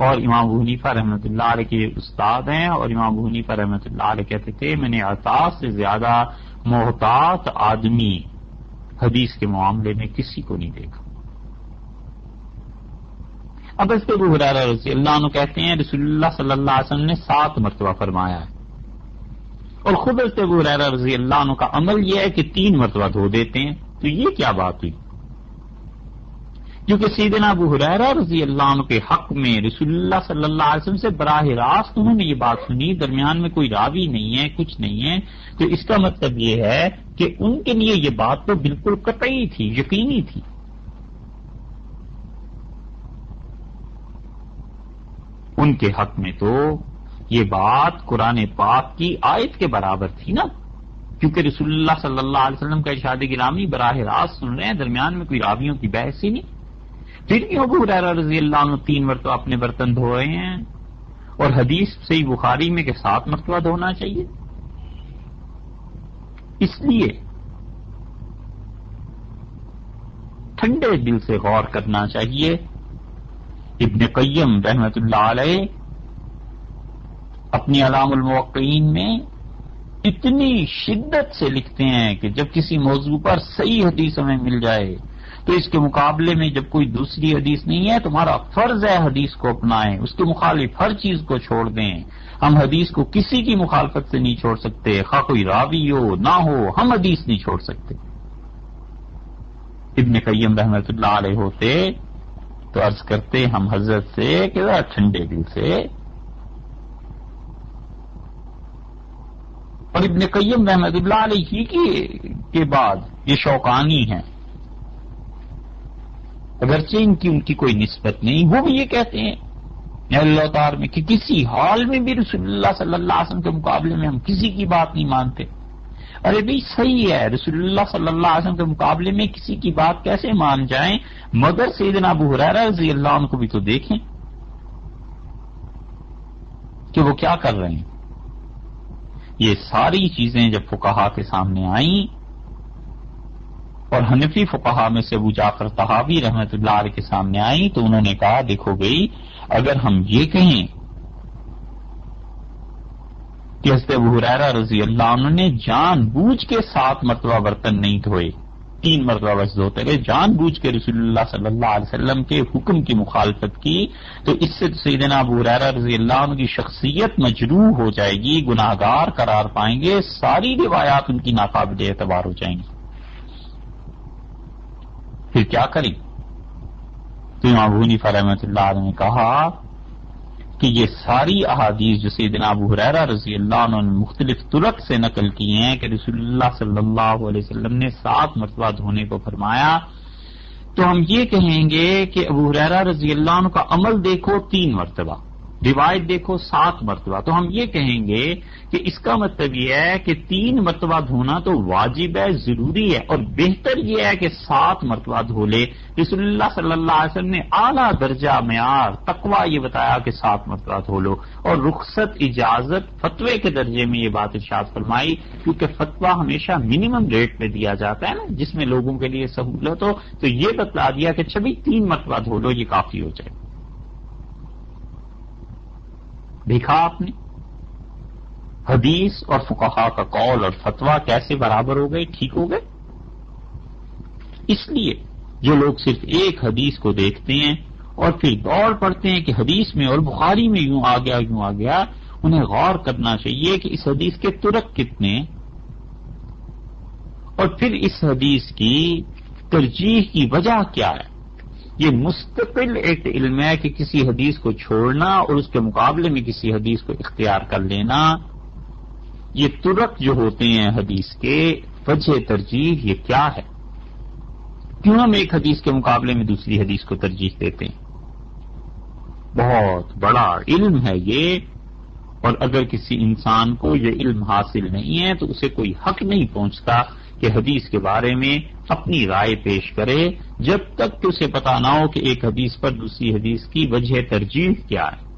اور امام ابو حنیفہ رحمۃ اللہ علیہ کے استاد ہیں، اور امام ابو حنیفہ رحمۃ اللہ علیہ کہتے تھے میں نے عطا سے زیادہ محتاط آدمی حدیث کے معاملے میں کسی کو نہیں دیکھا۔ اب اس کے ابو ہریرہ رضی اللہ عنہ کہتے ہیں رسول اللہ صلی اللہ علیہ وسلم نے 7 مرتبہ فرمایا ہے، اور خود حضرت ابو ہریرہ رضی اللہ عنہ کا عمل یہ ہے کہ 3 مرتبہ دھو دیتے ہیں، تو یہ کیا بات ہوئی؟ کیونکہ سیدنا ابو ہریرہ رضی اللہ عنہ کے حق میں رسول اللہ صلی اللہ علیہ وسلم سے براہ راست انہوں نے یہ بات سنی، درمیان میں کوئی راوی نہیں ہے، کچھ نہیں ہے، تو اس کا مطلب یہ ہے کہ ان کے لیے یہ بات تو بالکل قطعی تھی، یقینی تھی۔ ان کے حق میں تو یہ بات قرآن پاک کی آیت کے برابر تھی نا، کیونکہ رسول اللہ صلی اللہ علیہ وسلم کا ارشاد گرامی براہ راست سن رہے ہیں، درمیان میں کوئی راویوں کی بحث ہی نہیں۔ پھر کیوں ابو ہریرہ رضی اللہ عنہ 3 مرتبہ اپنے برتن دھوئے ہیں، اور حدیث صحیح بخاری میں کہ 7 مرتبہ دھونا چاہیے؟ اس لیے ٹھنڈے دل سے غور کرنا چاہیے۔ ابن قیم رحمۃ اللہ علیہ اپنی علام الموقعین میں اتنی شدت سے لکھتے ہیں کہ جب کسی موضوع پر صحیح حدیث ہمیں مل جائے تو اس کے مقابلے میں جب کوئی دوسری حدیث نہیں ہے تمہارا فرض ہے حدیث کو اپنائیں، اس کے مخالف ہر چیز کو چھوڑ دیں۔ ہم حدیث کو کسی کی مخالفت سے نہیں چھوڑ سکتے، خواہ کوئی راوی ہو نہ ہو، ہم حدیث نہیں چھوڑ سکتے۔ ابن قیم رحمۃ اللہ علیہ ہوتے تو عرض کرتے ہم حضرت سے کہ ذرا ٹھنڈے دل سے، اور ابن قیم رحمۃ اللہ علیہ ہی کے بعد یہ شوکانی ہیں، اگرچہ ان کی کوئی نسبت نہیں، وہ بھی یہ کہتے ہیں اللہ تعالی میں کہ کسی حال میں بھی رسول اللہ صلی اللہ علیہ وسلم کے مقابلے میں ہم کسی کی بات نہیں مانتے۔ ارے بھائی صحیح ہے، رسول اللہ صلی اللہ علیہ وسلم کے مقابلے میں کسی کی بات کیسے مان جائیں، مگر سیدنا ابو ہریرہ رضی اللہ عنہ کو بھی تو دیکھیں کہ وہ کیا کر رہے ہیں۔ یہ ساری چیزیں جب فقہا کے سامنے آئیں، اور حنفی فقہا میں سے ابو جعفر طحاوی رحمۃ اللہ علیہ کے سامنے آئیں تو انہوں نے کہا دیکھو بھئی اگر ہم یہ کہیں کہ حضرت ابو ہریرہ رضی اللہ عنہ نے جان بوجھ کے 7 مرتبہ برتن نہیں دھوئے 3 مرتبہ وجد ہوتے گئے، جان بوجھ کے رسول اللہ صلی اللہ علیہ وسلم کے حکم کی مخالفت کی، تو اس سے سیدنا ابو ہریرہ رضی اللہ عنہ کی شخصیت مجروح ہو جائے گی، گناہگار قرار پائیں گے، ساری روایات ان کی ناقابل اعتبار ہو جائیں گی۔ پھر کیا کریں؟ تو امام ابو حنیفہ رحمۃ اللہ علیہ نے کہا کہ یہ ساری احادیث جو سیدنا ابو ہریرہ رضی اللہ عنہ نے مختلف طرق سے نقل کی ہیں کہ رسول اللہ صلی اللہ علیہ وسلم نے 7 مرتبہ دھونے کو فرمایا، تو ہم یہ کہیں گے کہ ابو ہریرہ رضی اللہ عنہ کا عمل دیکھو 3 مرتبہ، روایت دیکھو 7 مرتبہ، تو ہم یہ کہیں گے کہ اس کا مطلب یہ ہے کہ 3 مرتبہ دھونا تو واجب ہے، ضروری ہے، اور بہتر یہ ہے کہ 7 مرتبہ دھو لے۔ رسول اللہ صلی اللہ علیہ وسلم نے اعلیٰ درجہ معیار تقویٰ یہ بتایا کہ 7 مرتبہ دھو لو، اور رخصت اجازت فتوے کے درجے میں یہ بات ارشاد فرمائی، کیونکہ فتویٰ ہمیشہ منیمم ریٹ پہ دیا جاتا ہے نا، جس میں لوگوں کے لیے سہولت ہو، تو یہ بتلا دیا کہ چبھی 3 مرتبہ دھو لو، یہ کافی ہو جائے۔ دیکھا آپ نے حدیث اور فقہا کا قول اور فتویٰ کیسے برابر ہو گئے، ٹھیک ہو گئے۔ اس لیے جو لوگ صرف ایک حدیث کو دیکھتے ہیں اور پھر دور پڑتے ہیں کہ حدیث میں اور بخاری میں یوں آ گیا یوں آ گیا، انہیں غور کرنا چاہیے کہ اس حدیث کے طرق کتنے، اور پھر اس حدیث کی ترجیح کی وجہ کیا ہے۔ یہ مستقل ایک علم ہے کہ کسی حدیث کو چھوڑنا اور اس کے مقابلے میں کسی حدیث کو اختیار کر لینا۔ یہ طرق جو ہوتے ہیں حدیث کے، وجہ ترجیح یہ کیا ہے، کیوں ہم ایک حدیث کے مقابلے میں دوسری حدیث کو ترجیح دیتے ہیں؟ بہت بڑا علم ہے یہ، اور اگر کسی انسان کو یہ علم حاصل نہیں ہے تو اسے کوئی حق نہیں پہنچتا کہ حدیث کے بارے میں اپنی رائے پیش کرے، جب تک کہ اسے پتا نہ ہو کہ ایک حدیث پر دوسری حدیث کی وجہ ترجیح کیا ہے۔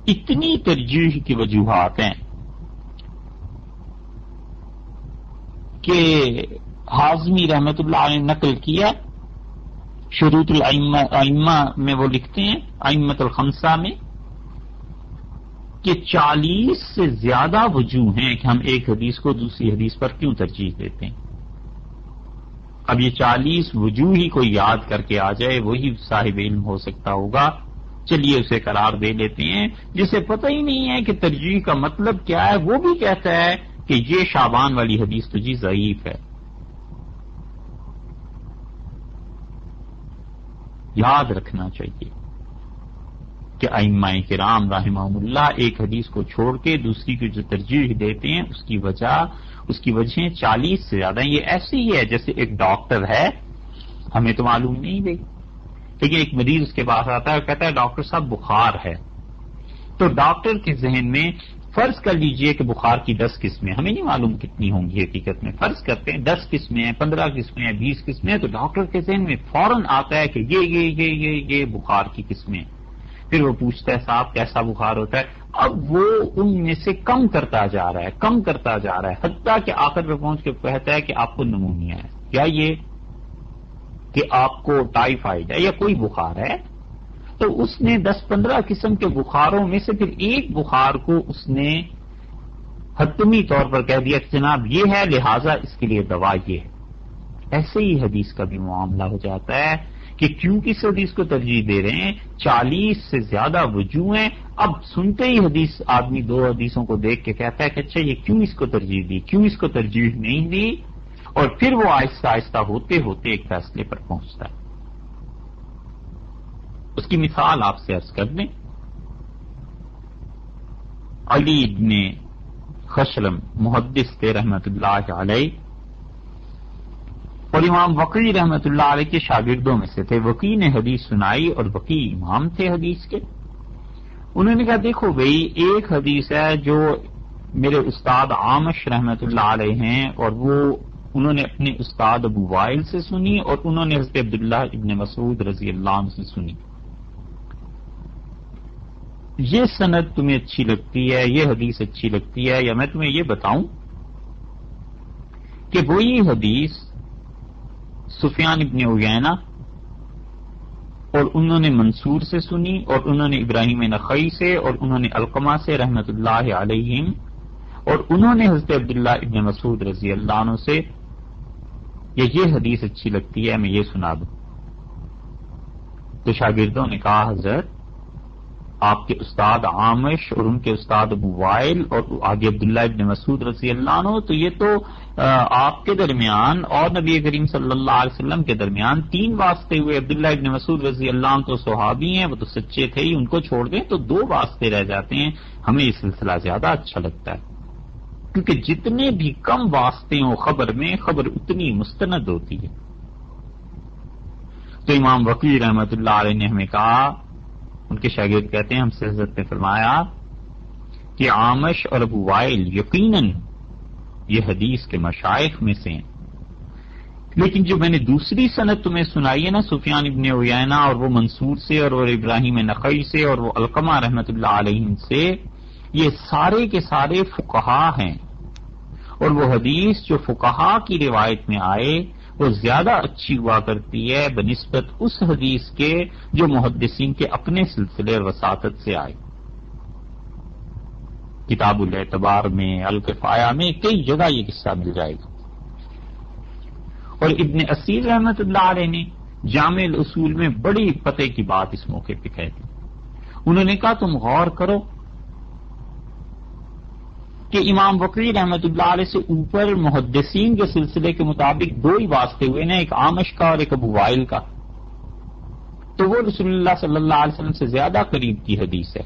اتنی ترجیح کی وجوہات ہیں کہ حازمی رحمت اللہ علیہ نے نقل کیا، شروط الائمہ میں وہ لکھتے ہیں، ائمۃ الخمسہ میں، کہ 40 سے زیادہ وجوہ ہیں کہ ہم ایک حدیث کو دوسری حدیث پر کیوں ترجیح دیتے ہیں۔ اب یہ 40 وجوہ ہی کوئی یاد کر کے آ جائے وہی صاحب علم ہو سکتا ہوگا، چلیے اسے قرار دے لیتے ہیں۔ جسے پتہ ہی نہیں ہے کہ ترجیح کا مطلب کیا ہے، وہ بھی کہتا ہے کہ یہ شعبان والی حدیث تو جی ضعیف ہے۔ یاد رکھنا چاہیے کہ ائمہ کرام رحمہم اللہ ایک حدیث کو چھوڑ کے دوسری کو جو ترجیح دیتے ہیں اس کی وجہیں 40 سے زیادہ ہیں۔ یہ ایسے ہی ہے جیسے ایک ڈاکٹر ہے، ہمیں تو معلوم نہیں بھائی، لیکن ایک مریض اس کے پاس آتا ہے اور کہتا ہے ڈاکٹر صاحب بخار ہے، تو ڈاکٹر کے ذہن میں فرض کر لیجئے کہ بخار کی 10 قسمیں، ہمیں نہیں معلوم کتنی ہوں گی حقیقت میں، فرض کرتے ہیں 10 قسمیں ہیں، 15 قسمیں ہیں، 20 قسمیں ہیں، تو ڈاکٹر کے ذہن میں فوراً آتا ہے کہ یہ بخار کی قسمیں۔ پھر وہ پوچھتا ہے صاحب کیسا بخار ہوتا ہے، اب وہ ان میں سے کم کرتا جا رہا ہے حتیٰ کہ آخر پہ پہنچ کے کہتا ہے کہ آپ کو نمونیا ہے، یا یہ کہ آپ کو ٹائیفائڈ ہے یا کوئی بخار ہے۔ تو اس نے 10-15 قسم کے بخاروں میں سے پھر ایک بخار کو اس نے حتمی طور پر کہہ دیا کہ جناب یہ ہے، لہذا اس کے لیے دوا یہ ہے۔ ایسے ہی حدیث کا بھی معاملہ ہو جاتا ہے کہ کیوں کس حدیث کو ترجیح دے رہے ہیں، 40 سے زیادہ وجوہ ہیں۔ اب سنتے ہی حدیث آدمی 2 حدیثوں کو دیکھ کے کہتا ہے کہ اچھا یہ کیوں اس کو ترجیح دی، کیوں اس کو ترجیح نہیں دی، اور پھر وہ آہستہ آہستہ ہوتے ہوتے ایک فیصلے پر پہنچتا ہے۔ اس کی مثال آپ سے عرض کر دیں، علی ابن خشرم محدث تھے رحمت اللہ علیہ، اور امام وقی رحمت اللہ علیہ کے شاگردوں میں سے تھے۔ وقی نے حدیث سنائی اور وقی امام تھے حدیث کے۔ انہوں نے کہا دیکھو بھئی ایک حدیث ہے جو میرے استاد عامش رحمت اللہ علیہ ہیں، اور وہ انہوں نے اپنے استاد ابو وائل سے سنی، اور انہوں نے حضرت عبداللہ ابن مسعود رضی اللہ عنہ سے سنی۔ یہ سند تمہیں اچھی لگتی ہے، یہ حدیث اچھی لگتی ہے، یا میں تمہیں یہ بتاؤں کہ وہی حدیث سفیان ابن عیینہ اور انہوں نے منصور سے سنی، اور انہوں نے ابراہیم نخعی سے، اور انہوں نے علقمہ سے رحمت اللہ علیہم، اور انہوں نے حضرت عبداللہ ابن مسعود رضی اللہ عنہ سے یہ حدیث اچھی لگتی ہے میں یہ سنا دوں. تو شاگردوں نے کہا حضرت آپ کے استاد عامش اور ان کے استاد ابو وائل اور آگے عبداللہ ابن مسعود رضی اللہ عنہ، تو یہ تو آپ کے درمیان اور نبی کریم صلی اللہ علیہ وسلم کے درمیان 3 واسطے ہوئے. عبداللہ ابن مسعود رضی اللہ عنہ تو صحابی ہیں، وہ تو سچے تھے ہی، ان کو چھوڑ دیں تو 2 واسطے رہ جاتے ہیں. ہمیں یہ سلسلہ زیادہ اچھا لگتا ہے کیونکہ جتنے بھی کم واسطے ہوں خبر میں، خبر اتنی مستند ہوتی ہے. تو امام وقی رحمۃ اللہ علیہ نے ہمیں کہا، ان کے شاگرد کہتے ہیں ہم سے حضرت نے فرمایا کہ عامش اور ابو وائل یقیناً یہ حدیث کے مشائخ میں سے ہیں، لیکن جو میں نے دوسری سند تمہیں سنائی ہے نا سفیان ابن عیینہ اور وہ منصور سے اور وہ ابراہیم نخعی سے اور وہ علقمہ رحمۃ اللہ علیہ سے، یہ سارے کے سارے فقہا ہیں، اور وہ حدیث جو فقہا کی روایت میں آئے وہ زیادہ اچھی ہوا کرتی ہے بنسبت اس حدیث کے جو محدثین کے اپنے سلسلے اور وساطت سے آئے. کتاب الاعتبار میں، الکفایہ میں کئی جگہ یہ قصہ مل جائے گا. اور ابن اسیر رحمۃ اللہ علیہ نے جامع الاصول میں بڑی پتے کی بات اس موقع پہ کہہ دی. انہوں نے کہا تم غور کرو کہ امام وقی رحمۃ اللہ علیہ سے اوپر محدثین کے سلسلے کے مطابق 2 ہی واسطے ہوئے نا، ایک عامش کا اور ایک ابو وائل کا، تو وہ رسول اللہ صلی اللہ علیہ وسلم سے زیادہ قریب کی حدیث ہے.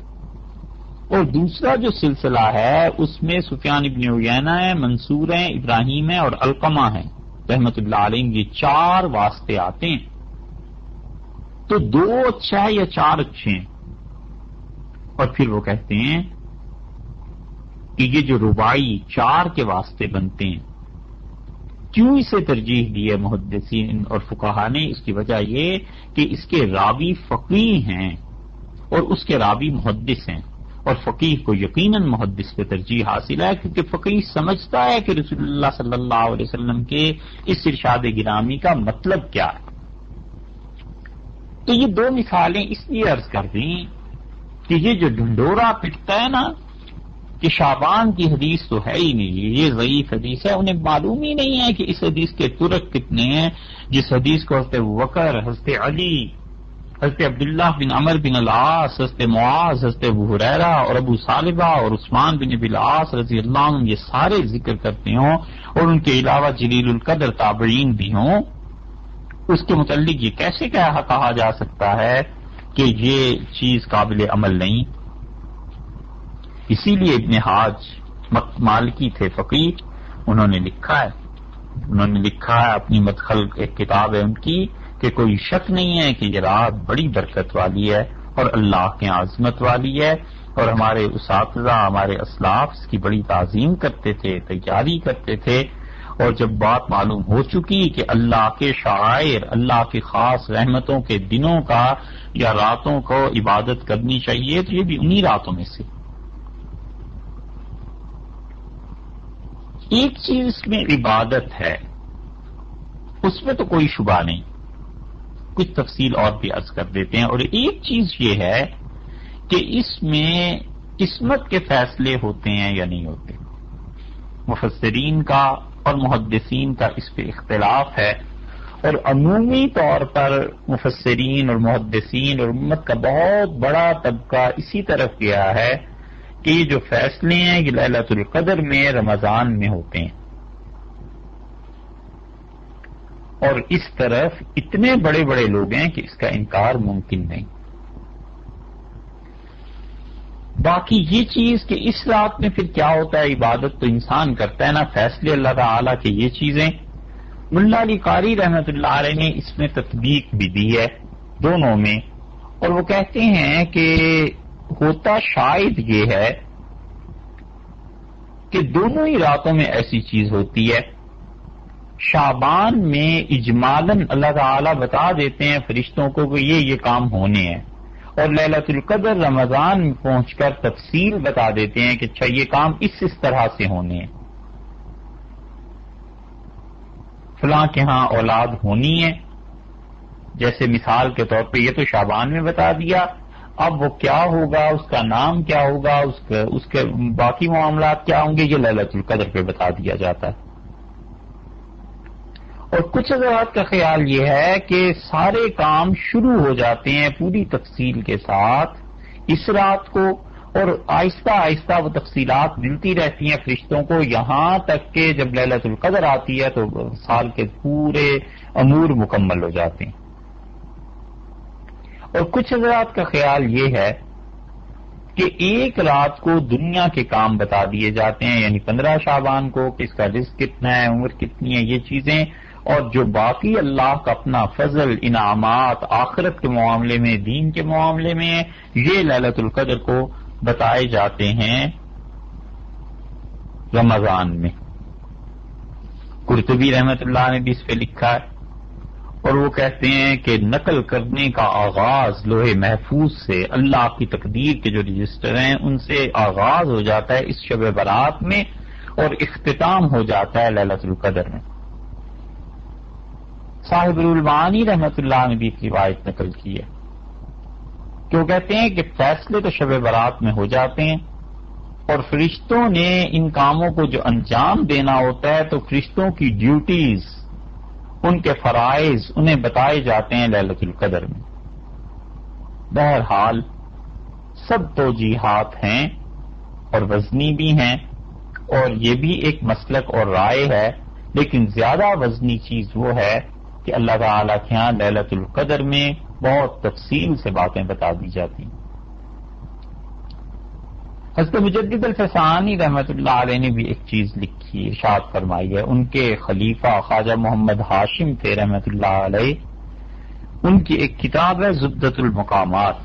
اور دوسرا جو سلسلہ ہے اس میں سفیان ابن عیینہ ہے، منصور ہیں، ابراہیم ہے اور علقمہ ہیں رحمۃ اللہ علیہ، یہ 4 واسطے آتے ہیں. تو 2 اچھا ہے یا 4 اچھے ہیں؟ اور پھر وہ کہتے ہیں کہ یہ جو رباعی 4 کے واسطے بنتے ہیں، کیوں اسے ترجیح دی ہے محدثین اور فقہا نے؟ اس کی وجہ یہ کہ اس کے راوی فقیہ ہیں اور اس کے راوی محدث ہیں، اور فقیہ کو یقیناً محدث پہ ترجیح حاصل ہے کیونکہ فقیہ سمجھتا ہے کہ رسول اللہ صلی اللہ علیہ وسلم کے اس ارشاد گرامی کا مطلب کیا ہے. تو یہ 2 مثالیں اس لیے عرض کر دیں کہ یہ جو ڈھنڈورا پٹتا ہے نا کہ شعبان کی حدیث تو ہے ہی نہیں، یہ ضعیف حدیث ہے، انہیں معلوم ہی نہیں ہے کہ اس حدیث کے طرق کتنے ہیں. جس حدیث کو حضرت ابوبکر، حضرت علی، حضرت عبداللہ بن عمر بن العاص، حضرت معاذ، حضرت ابو ہریرہ اور ابو سالبہ اور عثمان بن ابی العاص رضی اللہ عنہ یہ سارے ذکر کرتے ہوں، اور ان کے علاوہ جلیل القدر تابعین بھی ہوں، اس کے متعلق یہ کیسے کہا جا سکتا ہے کہ یہ چیز قابل عمل نہیں؟ اسی لیے ابن حاج مالکی تھے فقیہ، انہوں نے لکھا ہے اپنی مدخل ایک کتاب ہے ان کی کہ کوئی شک نہیں ہے کہ یہ رات بڑی برکت والی ہے اور اللہ کے عظمت والی ہے، اور ہمارے اساتذہ، ہمارے اسلاف اس کی بڑی تعظیم کرتے تھے، تیاری کرتے تھے. اور جب بات معلوم ہو چکی کہ اللہ کے شعائر، اللہ کی خاص رحمتوں کے دنوں کا یا راتوں کو عبادت کرنی چاہیے، تو یہ بھی انہی راتوں میں سے ایک چیز اس میں عبادت ہے، اس میں تو کوئی شبہ نہیں، کچھ تفصیل اور بھی عرض کر دیتے ہیں. اور ایک چیز یہ ہے کہ اس میں قسمت کے فیصلے ہوتے ہیں یا نہیں ہوتے. مفسرین کا اور محدثین کا اس پہ اختلاف ہے، اور عمومی طور پر مفسرین اور محدثین اور امت کا بہت بڑا طبقہ اسی طرف گیا ہے کہ یہ جو فیصلے ہیں یہ لیلۃ القدر میں، رمضان میں ہوتے ہیں. اور اس طرف اتنے بڑے بڑے لوگ ہیں کہ اس کا انکار ممکن نہیں. باقی یہ چیز کہ اس رات میں پھر کیا ہوتا ہے، عبادت تو انسان کرتا ہے نا، فیصلے اللہ تعالیٰ کے یہ چیزیں. ملا علی قاری رحمۃ اللہ علیہ نے اس میں تطبیق بھی دی ہے دونوں میں، اور وہ کہتے ہیں کہ ہوتا شاید یہ ہے کہ دونوں ہی راتوں میں ایسی چیز ہوتی ہے. شعبان میں اجمالاً اللہ تعالیٰ بتا دیتے ہیں فرشتوں کو کہ یہ کام ہونے ہیں، اور لیلۃ القدر رمضان میں پہنچ کر تفصیل بتا دیتے ہیں کہ اچھا یہ کام اس طرح سے ہونے ہیں، فلاں کے ہاں اولاد ہونی ہے. جیسے مثال کے طور پہ یہ تو شعبان میں بتا دیا، اب وہ کیا ہوگا، اس کا نام کیا ہوگا، اس کے باقی معاملات کیا ہوں گے، یہ لیلۃ القدر پہ بتا دیا جاتا ہے۔ اور کچھ حضرات کا خیال یہ ہے کہ سارے کام شروع ہو جاتے ہیں پوری تفصیل کے ساتھ اس رات کو، اور آہستہ آہستہ وہ تفصیلات ملتی رہتی ہیں فرشتوں کو، یہاں تک کہ جب لیلۃ القدر آتی ہے تو سال کے پورے امور مکمل ہو جاتے ہیں۔ اور کچھ حضرات کا خیال یہ ہے کہ ایک رات کو دنیا کے کام بتا دیے جاتے ہیں، یعنی 15 شعبان کو کہ اس کا رزق کتنا ہے، عمر کتنی ہے، یہ چیزیں، اور جو باقی اللہ کا اپنا فضل، انعامات آخرت کے معاملے میں، دین کے معاملے میں، یہ لیلۃ القدر کو بتائے جاتے ہیں رمضان میں۔ قرطبی رحمت اللہ نے بھی اس پہ لکھا ہے، اور وہ کہتے ہیں کہ نقل کرنے کا آغاز لوح محفوظ سے، اللہ کی تقدیر کے جو رجسٹر ہیں ان سے آغاز ہو جاتا ہے اس شب برات میں، اور اختتام ہو جاتا ہے لیلۃ القدر میں۔ صاحب المعانی رحمت اللہ نے بھی ایک روایت نقل کی ہے کہ وہ کہتے ہیں کہ فیصلے تو شب برات میں ہو جاتے ہیں، اور فرشتوں نے ان کاموں کو جو انجام دینا ہوتا ہے تو فرشتوں کی ڈیوٹیز، ان کے فرائض انہیں بتائے جاتے ہیں لیلۃ القدر میں۔ بہرحال سب توجیحات ہیں اور وزنی بھی ہیں، اور یہ بھی ایک مسلک اور رائے ہے، لیکن زیادہ وزنی چیز وہ ہے کہ اللہ تعالیٰ کے ہاں لیلۃ القدر میں بہت تفصیل سے باتیں بتا دی جاتی ہیں۔ حضرت مجدد الفسانی رحمت اللہ علیہ نے بھی ایک چیز لکھی، ارشاد فرمائی ہے، ان کے خلیفہ خواجہ محمد ہاشم تھے رحمت اللہ علیہ، ان کی ایک کتاب ہے زبدۃ المقامات،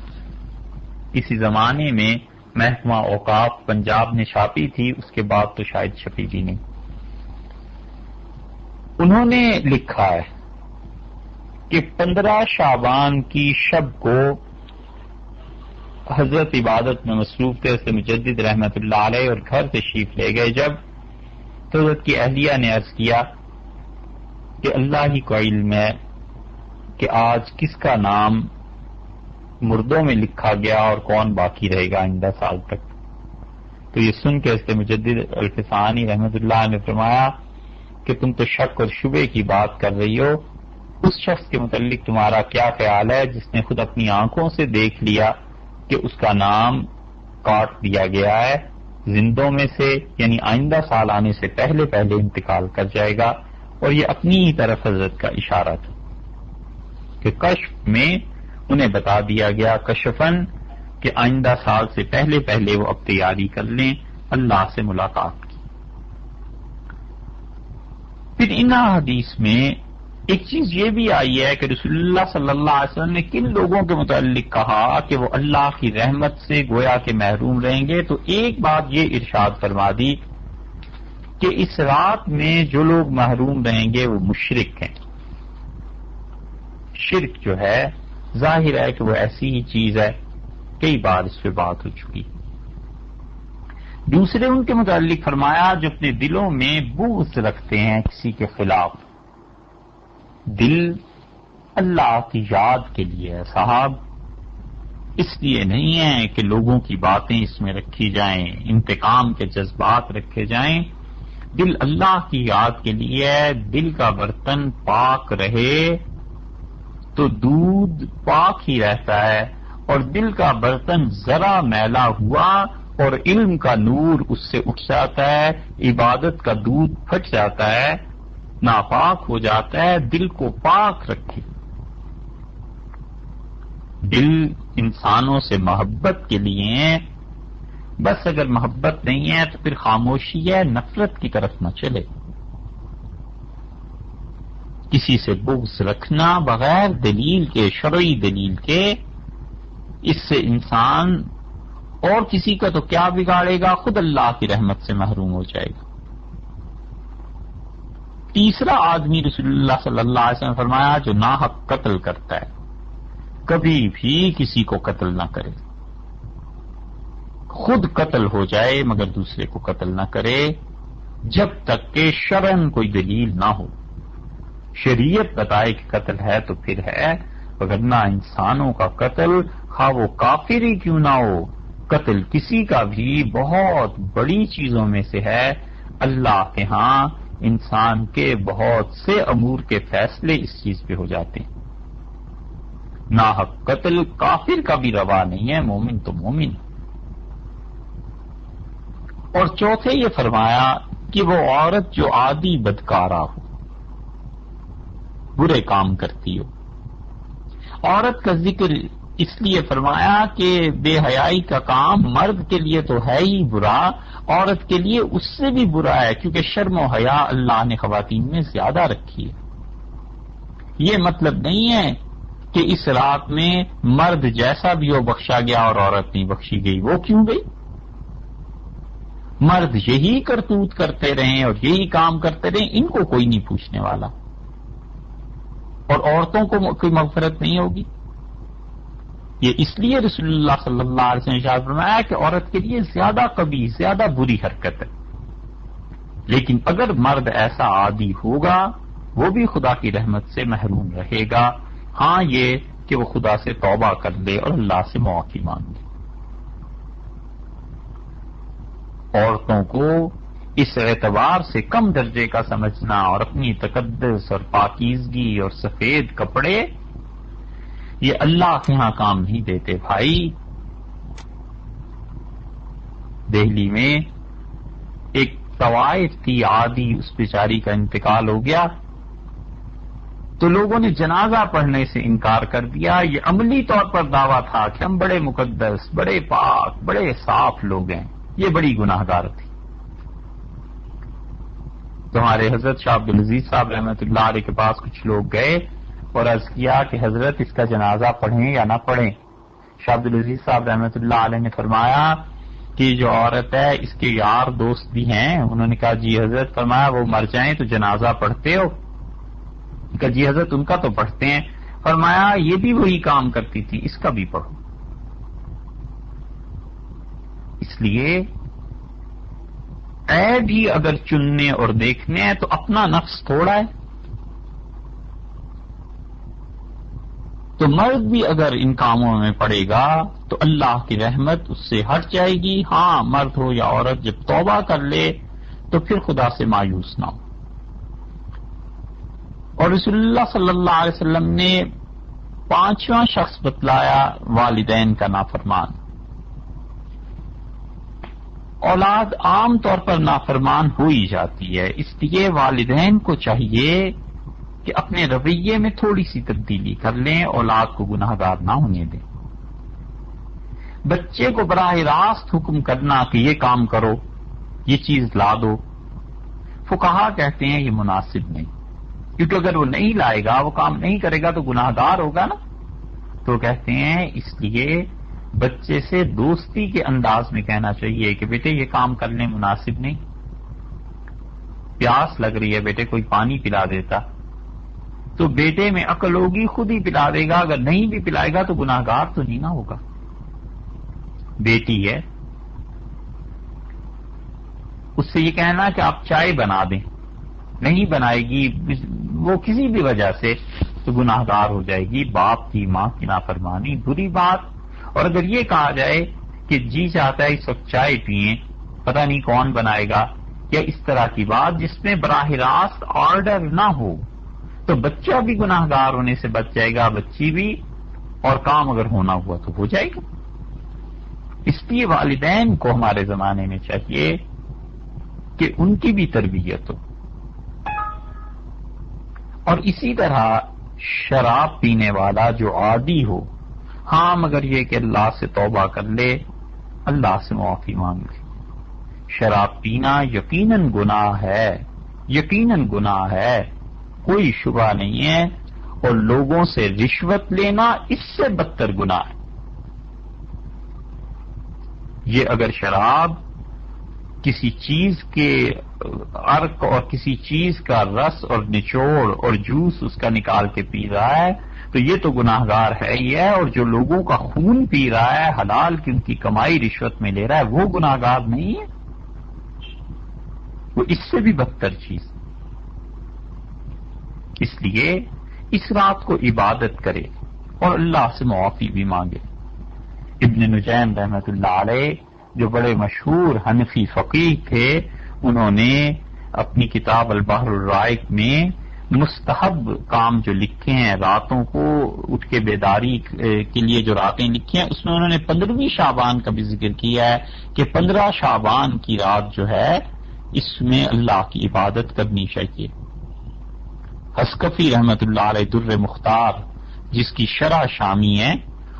کسی زمانے میں محکمہ اوقاف پنجاب نے چھاپی تھی، اس کے بعد تو شاید چھپی بھی نہیں۔ انہوں نے لکھا ہے کہ 15 شعبان کی شب کو حضرت عبادت میں مصروف تھے، اس سے مجدد رحمت اللہ علیہ، اور گھر تشریف لے گئے جب، تو حضرت کی اہلیہ نے عرض کیا کہ اللہ ہی کو علم ہے کہ آج کس کا نام مردوں میں لکھا گیا اور کون باقی رہے گا آئندہ سال تک۔ تو یہ سن کے حضرت مجدد الفسانی رحمت اللہ نے فرمایا کہ تم تو شک اور شبے کی بات کر رہی ہو، اس شخص کے متعلق تمہارا کیا خیال ہے جس نے خود اپنی آنکھوں سے دیکھ لیا کہ اس کا نام کاٹ دیا گیا ہے زندوں میں سے، یعنی آئندہ سال آنے سے پہلے پہلے انتقال کر جائے گا، اور یہ اپنی ہی طرف حضرت کا اشارہ تھا کہ کشف میں انہیں بتا دیا گیا کشفن کہ آئندہ سال سے پہلے پہلے وہ اب تیاری کر لیں اللہ سے ملاقات کی۔ پھر ان حدیث میں ایک چیز یہ بھی آئی ہے کہ رسول اللہ صلی اللہ علیہ وسلم نے کن لوگوں کے متعلق کہا کہ وہ اللہ کی رحمت سے گویا کہ محروم رہیں گے، تو ایک بات یہ ارشاد فرما دی کہ اس رات میں جو لوگ محروم رہیں گے وہ مشرک ہیں۔ شرک جو ہے ظاہر ہے کہ وہ ایسی ہی چیز ہے، کئی بار اس پہ بات ہو چکی۔ دوسرے ان کے متعلق فرمایا جو اپنے دلوں میں بغض رکھتے ہیں کسی کے خلاف، دل اللہ کی یاد کے لیے ہے صاحب، اس لیے نہیں ہے کہ لوگوں کی باتیں اس میں رکھی جائیں، انتقام کے جذبات رکھے جائیں، دل اللہ کی یاد کے لیے ہے۔ دل کا برتن پاک رہے تو دودھ پاک ہی رہتا ہے، اور دل کا برتن ذرا میلا ہوا اور علم کا نور اس سے اٹھ جاتا ہے، عبادت کا دودھ پھٹ جاتا ہے، ناپاک ہو جاتا ہے۔ دل کو پاک رکھے۔ دل انسانوں سے محبت کے لیے ہے، بس اگر محبت نہیں ہے تو پھر خاموشی ہے، نفرت کی طرف نہ چلے۔ کسی سے بغض رکھنا بغیر دلیل کے، شرعی دلیل کے، اس سے انسان اور کسی کا تو کیا بگاڑے گا، خود اللہ کی رحمت سے محروم ہو جائے گا۔ تیسرا آدمی رسول اللہ صلی اللہ علیہ وسلم نے فرمایا جو ناحق قتل کرتا ہے، کبھی بھی کسی کو قتل نہ کرے، خود قتل ہو جائے مگر دوسرے کو قتل نہ کرے جب تک کہ شرعاً کوئی دلیل نہ ہو، شریعت بتائے کہ قتل ہے تو پھر ہے، وگرنہ انسانوں کا قتل خواہ وہ کافر ہی کیوں نہ ہو، قتل کسی کا بھی بہت بڑی چیزوں میں سے ہے۔ اللہ کے ہاں انسان کے بہت سے امور کے فیصلے اس چیز پہ ہو جاتے ہیں۔ ناحق قتل کافر کا بھی روا نہیں ہے، مومن تو مومن۔ اور چوتھے یہ فرمایا کہ وہ عورت جو عادی بدکارہ ہو، برے کام کرتی ہو۔ عورت کا ذکر اس لیے فرمایا کہ بے حیائی کا کام مرد کے لیے تو ہے ہی برا، عورت کے لیے اس سے بھی برا ہے، کیونکہ شرم و حیا اللہ نے خواتین میں زیادہ رکھی ہے۔ یہ مطلب نہیں ہے کہ اس رات میں مرد جیسا بھی ہو بخشا گیا اور عورت نہیں بخشی گئی۔ وہ کیوں گئی؟ مرد یہی کرتوت کرتے رہیں اور یہی کام کرتے رہیں، ان کو کوئی نہیں پوچھنے والا، اور عورتوں کو کوئی مغفرت نہیں ہوگی۔ یہ اس لیے رسول اللہ صلی اللہ علیہ وسلم نے ارشاد فرمایا کہ عورت کے لیے زیادہ قبیح، زیادہ بری حرکت ہے، لیکن اگر مرد ایسا عادی ہوگا وہ بھی خدا کی رحمت سے محروم رہے گا، ہاں یہ کہ وہ خدا سے توبہ کر لے اور اللہ سے معافی مانگ لے۔ عورتوں کو اس اعتبار سے کم درجے کا سمجھنا اور اپنی تقدس اور پاکیزگی اور سفید کپڑے، یہ اللہ کے ہاں کام نہیں دیتے بھائی۔ دہلی میں ایک طوائف کی عادی اس بیچاری کا انتقال ہو گیا تو لوگوں نے جنازہ پڑھنے سے انکار کر دیا۔ یہ عملی طور پر دعویٰ تھا کہ ہم بڑے مقدس، بڑے پاک، بڑے صاف لوگ ہیں، یہ بڑی گناہگار تھی۔ تو ہمارے حضرت شاہ عبدالعزیز صاحب رحمۃ اللہ علیہ کے پاس کچھ لوگ گئے اور عرض کیا کہ حضرت اس کا جنازہ پڑھیں یا نہ پڑھیں؟ شاہ عبدالعزیز صاحب رحمۃ اللہ علیہ نے فرمایا کہ جو عورت ہے اس کے یار دوست بھی ہیں۔ انہوں نے کہا جی حضرت، فرمایا وہ مر جائیں تو جنازہ پڑھتے ہو؟ کہا جی حضرت ان کا تو پڑھتے ہیں۔ فرمایا یہ بھی وہی کام کرتی تھی، اس کا بھی پڑھو۔ اس لیے عیب ہی اگر چننے اور دیکھنے ہیں تو اپنا نفس تھوڑا ہے، تو مرد بھی اگر ان کاموں میں پڑے گا تو اللہ کی رحمت اس سے ہٹ جائے گی۔ ہاں مرد ہو یا عورت جب توبہ کر لے تو پھر خدا سے مایوس نہ ہو۔ اور رسول اللہ صلی اللہ علیہ وسلم نے پانچواں شخص بتلایا والدین کا نافرمان۔ اولاد عام طور پر نافرمان ہو ہی جاتی ہے، اس لیے والدین کو چاہیے کہ اپنے رویے میں تھوڑی سی تبدیلی کر لیں، اولاد کو گناہ گار نہ ہونے دیں۔ بچے کو براہ راست حکم کرنا کہ یہ کام کرو، یہ چیز لا دو، فقہا کہتے ہیں یہ مناسب نہیں، کیونکہ اگر وہ نہیں لائے گا، وہ کام نہیں کرے گا تو گناہ گار ہوگا نا۔ تو کہتے ہیں اس لیے بچے سے دوستی کے انداز میں کہنا چاہیے کہ بیٹے یہ کام کرنے مناسب نہیں، پیاس لگ رہی ہے بیٹے کوئی پانی پلا دیتا، تو بیٹے میں عقل ہوگی خود ہی پلا دے گا، اگر نہیں بھی پلائے گا تو گناہ گار تو نہیں نہ ہوگا۔ بیٹی ہے اس سے یہ کہنا کہ آپ چائے بنا دیں، نہیں بنائے گی وہ کسی بھی وجہ سے تو گناہ گار ہو جائے گی۔ باپ کی ماں کی نافرمانی بری بات، اور اگر یہ کہا جائے کہ جی چاہتا ہے اس وقت چائے پئیں، پتہ نہیں کون بنائے گا، یا اس طرح کی بات جس میں براہ راست آرڈر نہ ہو، تو بچہ بھی گناہ گار ہونے سے بچ جائے گا، بچی بھی، اور کام اگر ہونا ہوا تو ہو جائے گا۔ اس لیے والدین کو ہمارے زمانے میں چاہیے کہ ان کی بھی تربیت ہو۔ اور اسی طرح شراب پینے والا جو عادی ہو، ہاں مگر یہ کہ اللہ سے توبہ کر لے، اللہ سے معافی مانگ لے۔ شراب پینا یقیناً گناہ ہے، یقیناً گناہ ہے، کوئی شبہ نہیں ہے، اور لوگوں سے رشوت لینا اس سے بدتر گناہ ہے۔ یہ اگر شراب کسی چیز کے عرق اور کسی چیز کا رس اور نچوڑ اور جوس اس کا نکال کے پی رہا ہے تو یہ تو گناہ گار ہے ہی ہے، اور جو لوگوں کا خون پی رہا ہے حلال کی ان کی کمائی رشوت میں لے رہا ہے وہ گناہ گار نہیں ہے، وہ اس سے بھی بدتر چیز۔ اس لیے اس رات کو عبادت کرے، اور اللہ سے معافی بھی مانگے۔ ابن نجیم رحمۃ اللہ علیہ جو بڑے مشہور حنفی فقیہ تھے، انہوں نے اپنی کتاب البحر الرائق میں مستحب کام جو لکھے ہیں، راتوں کو اٹھ کے بیداری کے لیے جو راتیں لکھی ہیں، اس میں انہوں نے 15ویں شعبان کا بھی ذکر کیا ہے کہ 15 شعبان کی رات جو ہے اس میں اللہ کی عبادت کرنی چاہیے۔ حسکفی رحمۃ اللہ علیہ در مختار جس کی شرح شامی ہے،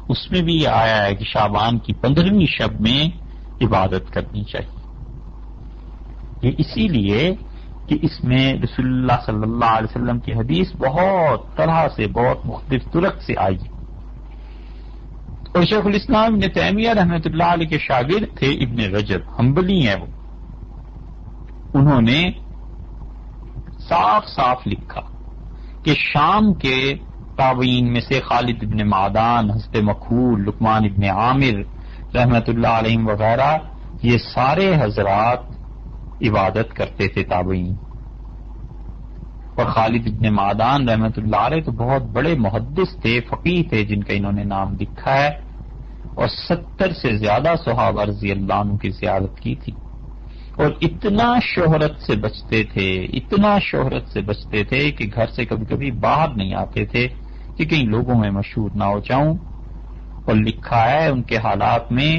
اس میں بھی یہ آیا ہے کہ شعبان کی 15ویں شب میں عبادت کرنی چاہیے۔ یہ اسی لیے کہ اس میں رسول اللہ صلی اللہ علیہ وسلم کی حدیث بہت طرح سے، بہت مختلف طرق سے آئی ہے۔ اور شیخ الاسلام ابن تیمیہ رحمۃ اللہ علیہ کے شاگرد تھے ابن رجب، حنبلی ہیں وہ، انہوں نے صاف صاف لکھا کہ شام کے تابعین میں سے خالد ابن معدان، حضرت مکحول، لقمان ابن عامر رحمۃ اللہ علیہم وغیرہ، یہ سارے حضرات عبادت کرتے تھے تابعین۔ اور خالد ابن معدان رحمۃ اللہ علیہ تو بہت بڑے محدث تھے، فقیہ تھے، جن کا انہوں نے نام لکھا ہے، اور 70 سے زیادہ صحابہ رضی اللہ عنہ کی زیارت کی تھی، اور اتنا شہرت سے بچتے تھے، اتنا شہرت سے بچتے تھے کہ گھر سے کبھی کبھی باہر نہیں آتے تھے کہ کہیں لوگوں میں مشہور نہ ہو جاؤں۔ اور لکھا ہے ان کے حالات میں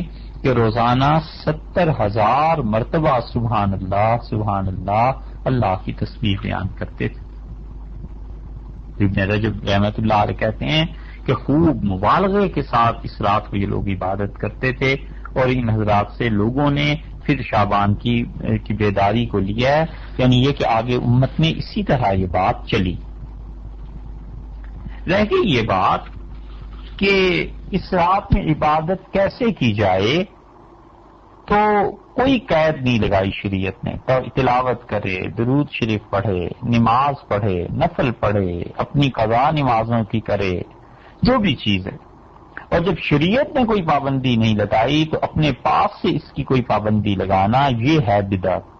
کہ روزانہ 70,000 مرتبہ سبحان اللہ سبحان اللہ اللہ کی تسبیح بیان کرتے تھے۔ ابن رجب رحمۃ اللہ علیہ کہتے ہیں کہ خوب مبالغے کے ساتھ اس رات کو یہ لوگ عبادت کرتے تھے، اور ان حضرات سے لوگوں نے پھر شعبان کی بیداری کو لیا ہے، یعنی یہ کہ آگے امت میں اسی طرح یہ بات چلی۔ رہ گئی یہ بات کہ اس رات میں عبادت کیسے کی جائے، تو کوئی قید نہیں لگائی شریعت نے، تو تلاوت کرے، درود شریف پڑھے، نماز پڑھے، نفل پڑھے، اپنی قضا نمازوں کی کرے، جو بھی چیز ہے۔ اور جب شریعت نے کوئی پابندی نہیں لگائی تو اپنے پاس سے اس کی کوئی پابندی لگانا یہ ہے بدعت۔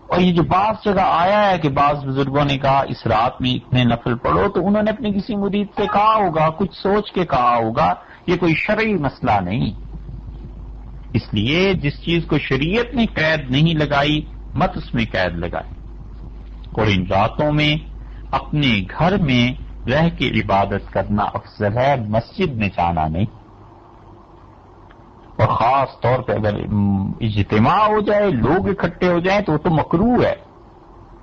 اور یہ جو بعض جگہ آیا ہے کہ بعض بزرگوں نے کہا اس رات میں اتنے نفل پڑھو، تو انہوں نے اپنے کسی مرید سے کہا ہوگا، کچھ سوچ کے کہا ہوگا، یہ کوئی شرعی مسئلہ نہیں۔ اس لیے جس چیز کو شریعت نے قید نہیں لگائی مت اس میں قید لگائے۔ اور ان راتوں میں اپنے گھر میں رہ کے عبادت کرنا افضل ہے، مسجد میں جانا نہیں۔ اور خاص طور پہ اگر اجتماع ہو جائے، لوگ اکٹھے ہو جائیں تو وہ تو مکروہ ہے،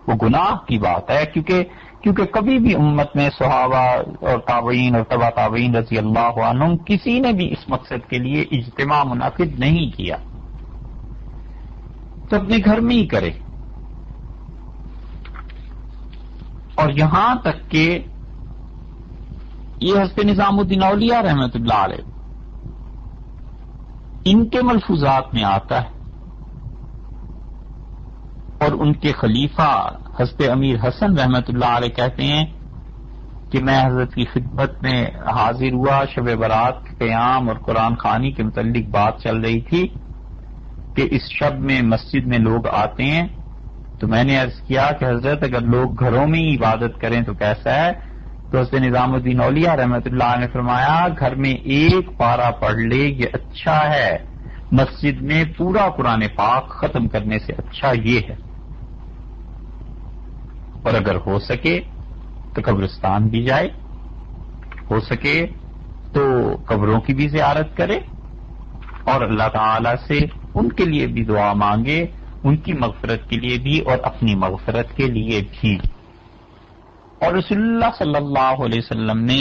وہ گناہ کی بات ہے، کیونکہ کبھی بھی امت میں صحابہ اور تابعین اور تبع تابعین رضی اللہ عنہم کسی نے بھی اس مقصد کے لیے اجتماع منعقد نہیں کیا، تو اپنے گھر میں ہی کرے۔ اور یہاں تک کہ یہ حضرت نظام الدین اولیاء رحمۃ اللہ علیہ ان کے ملفوظات میں آتا ہے، اور ان کے خلیفہ حضرت امیر حسن رحمۃ اللہ علیہ کہتے ہیں کہ میں حضرت کی خدمت میں حاضر ہوا، شب برات کے قیام اور قرآن خوانی کے متعلق بات چل رہی تھی کہ اس شب میں مسجد میں لوگ آتے ہیں، تو میں نے عرض کیا کہ حضرت اگر لوگ گھروں میں ہی عبادت کریں تو کیسا ہے؟ تو حضرت نظام الدین اولیاء رحمۃ اللہ نے فرمایا گھر میں ایک پارہ پڑھ لے یہ اچھا ہے، مسجد میں پورا قرآن پاک ختم کرنے سے اچھا یہ ہے۔ اور اگر ہو سکے تو قبرستان بھی جائے، ہو سکے تو قبروں کی بھی زیارت کرے، اور اللہ تعالی سے ان کے لیے بھی دعا مانگے، ان کی مغفرت کے لیے بھی اور اپنی مغفرت کے لیے بھی۔ اور رسول اللہ صلی اللہ علیہ وسلم نے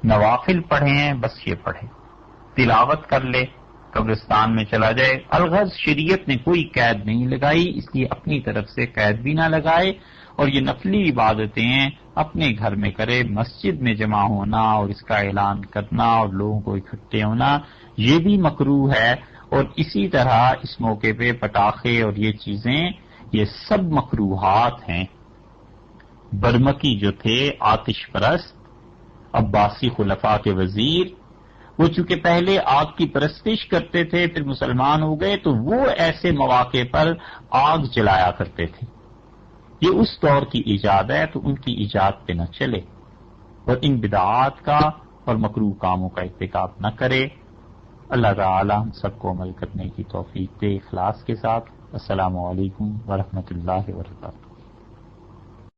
نوافل پڑھے ہیں، بس یہ پڑھے، تلاوت کر لے، قبرستان میں چلا جائے۔ الغرض شریعت نے کوئی قید نہیں لگائی، اس لیے اپنی طرف سے قید بھی نہ لگائے، اور یہ نفلی عبادتیں اپنے گھر میں کرے۔ مسجد میں جمع ہونا اور اس کا اعلان کرنا اور لوگوں کو اکٹھے ہونا یہ بھی مکروہ ہے، اور اسی طرح اس موقع پہ پٹاخے اور یہ چیزیں یہ سب مکروہات ہیں۔ برمکی جو تھے آتش پرست عباسی خلفاء کے وزیر، وہ چونکہ پہلے آگ کی پرستش کرتے تھے پھر مسلمان ہو گئے، تو وہ ایسے مواقع پر آگ جلایا کرتے تھے۔ یہ اس دور کی ایجاد ہے تو ان کی ایجاد پہ نہ چلے۔ اور ان بدعات کا اور مکروہ کاموں کا ارتکاب نہ کرے۔ اللہ تعالی ہم سب کو عمل کرنے کی توفیق دے اخلاص کے ساتھ۔ السلام علیکم ورحمۃ اللہ وبرکاتہ۔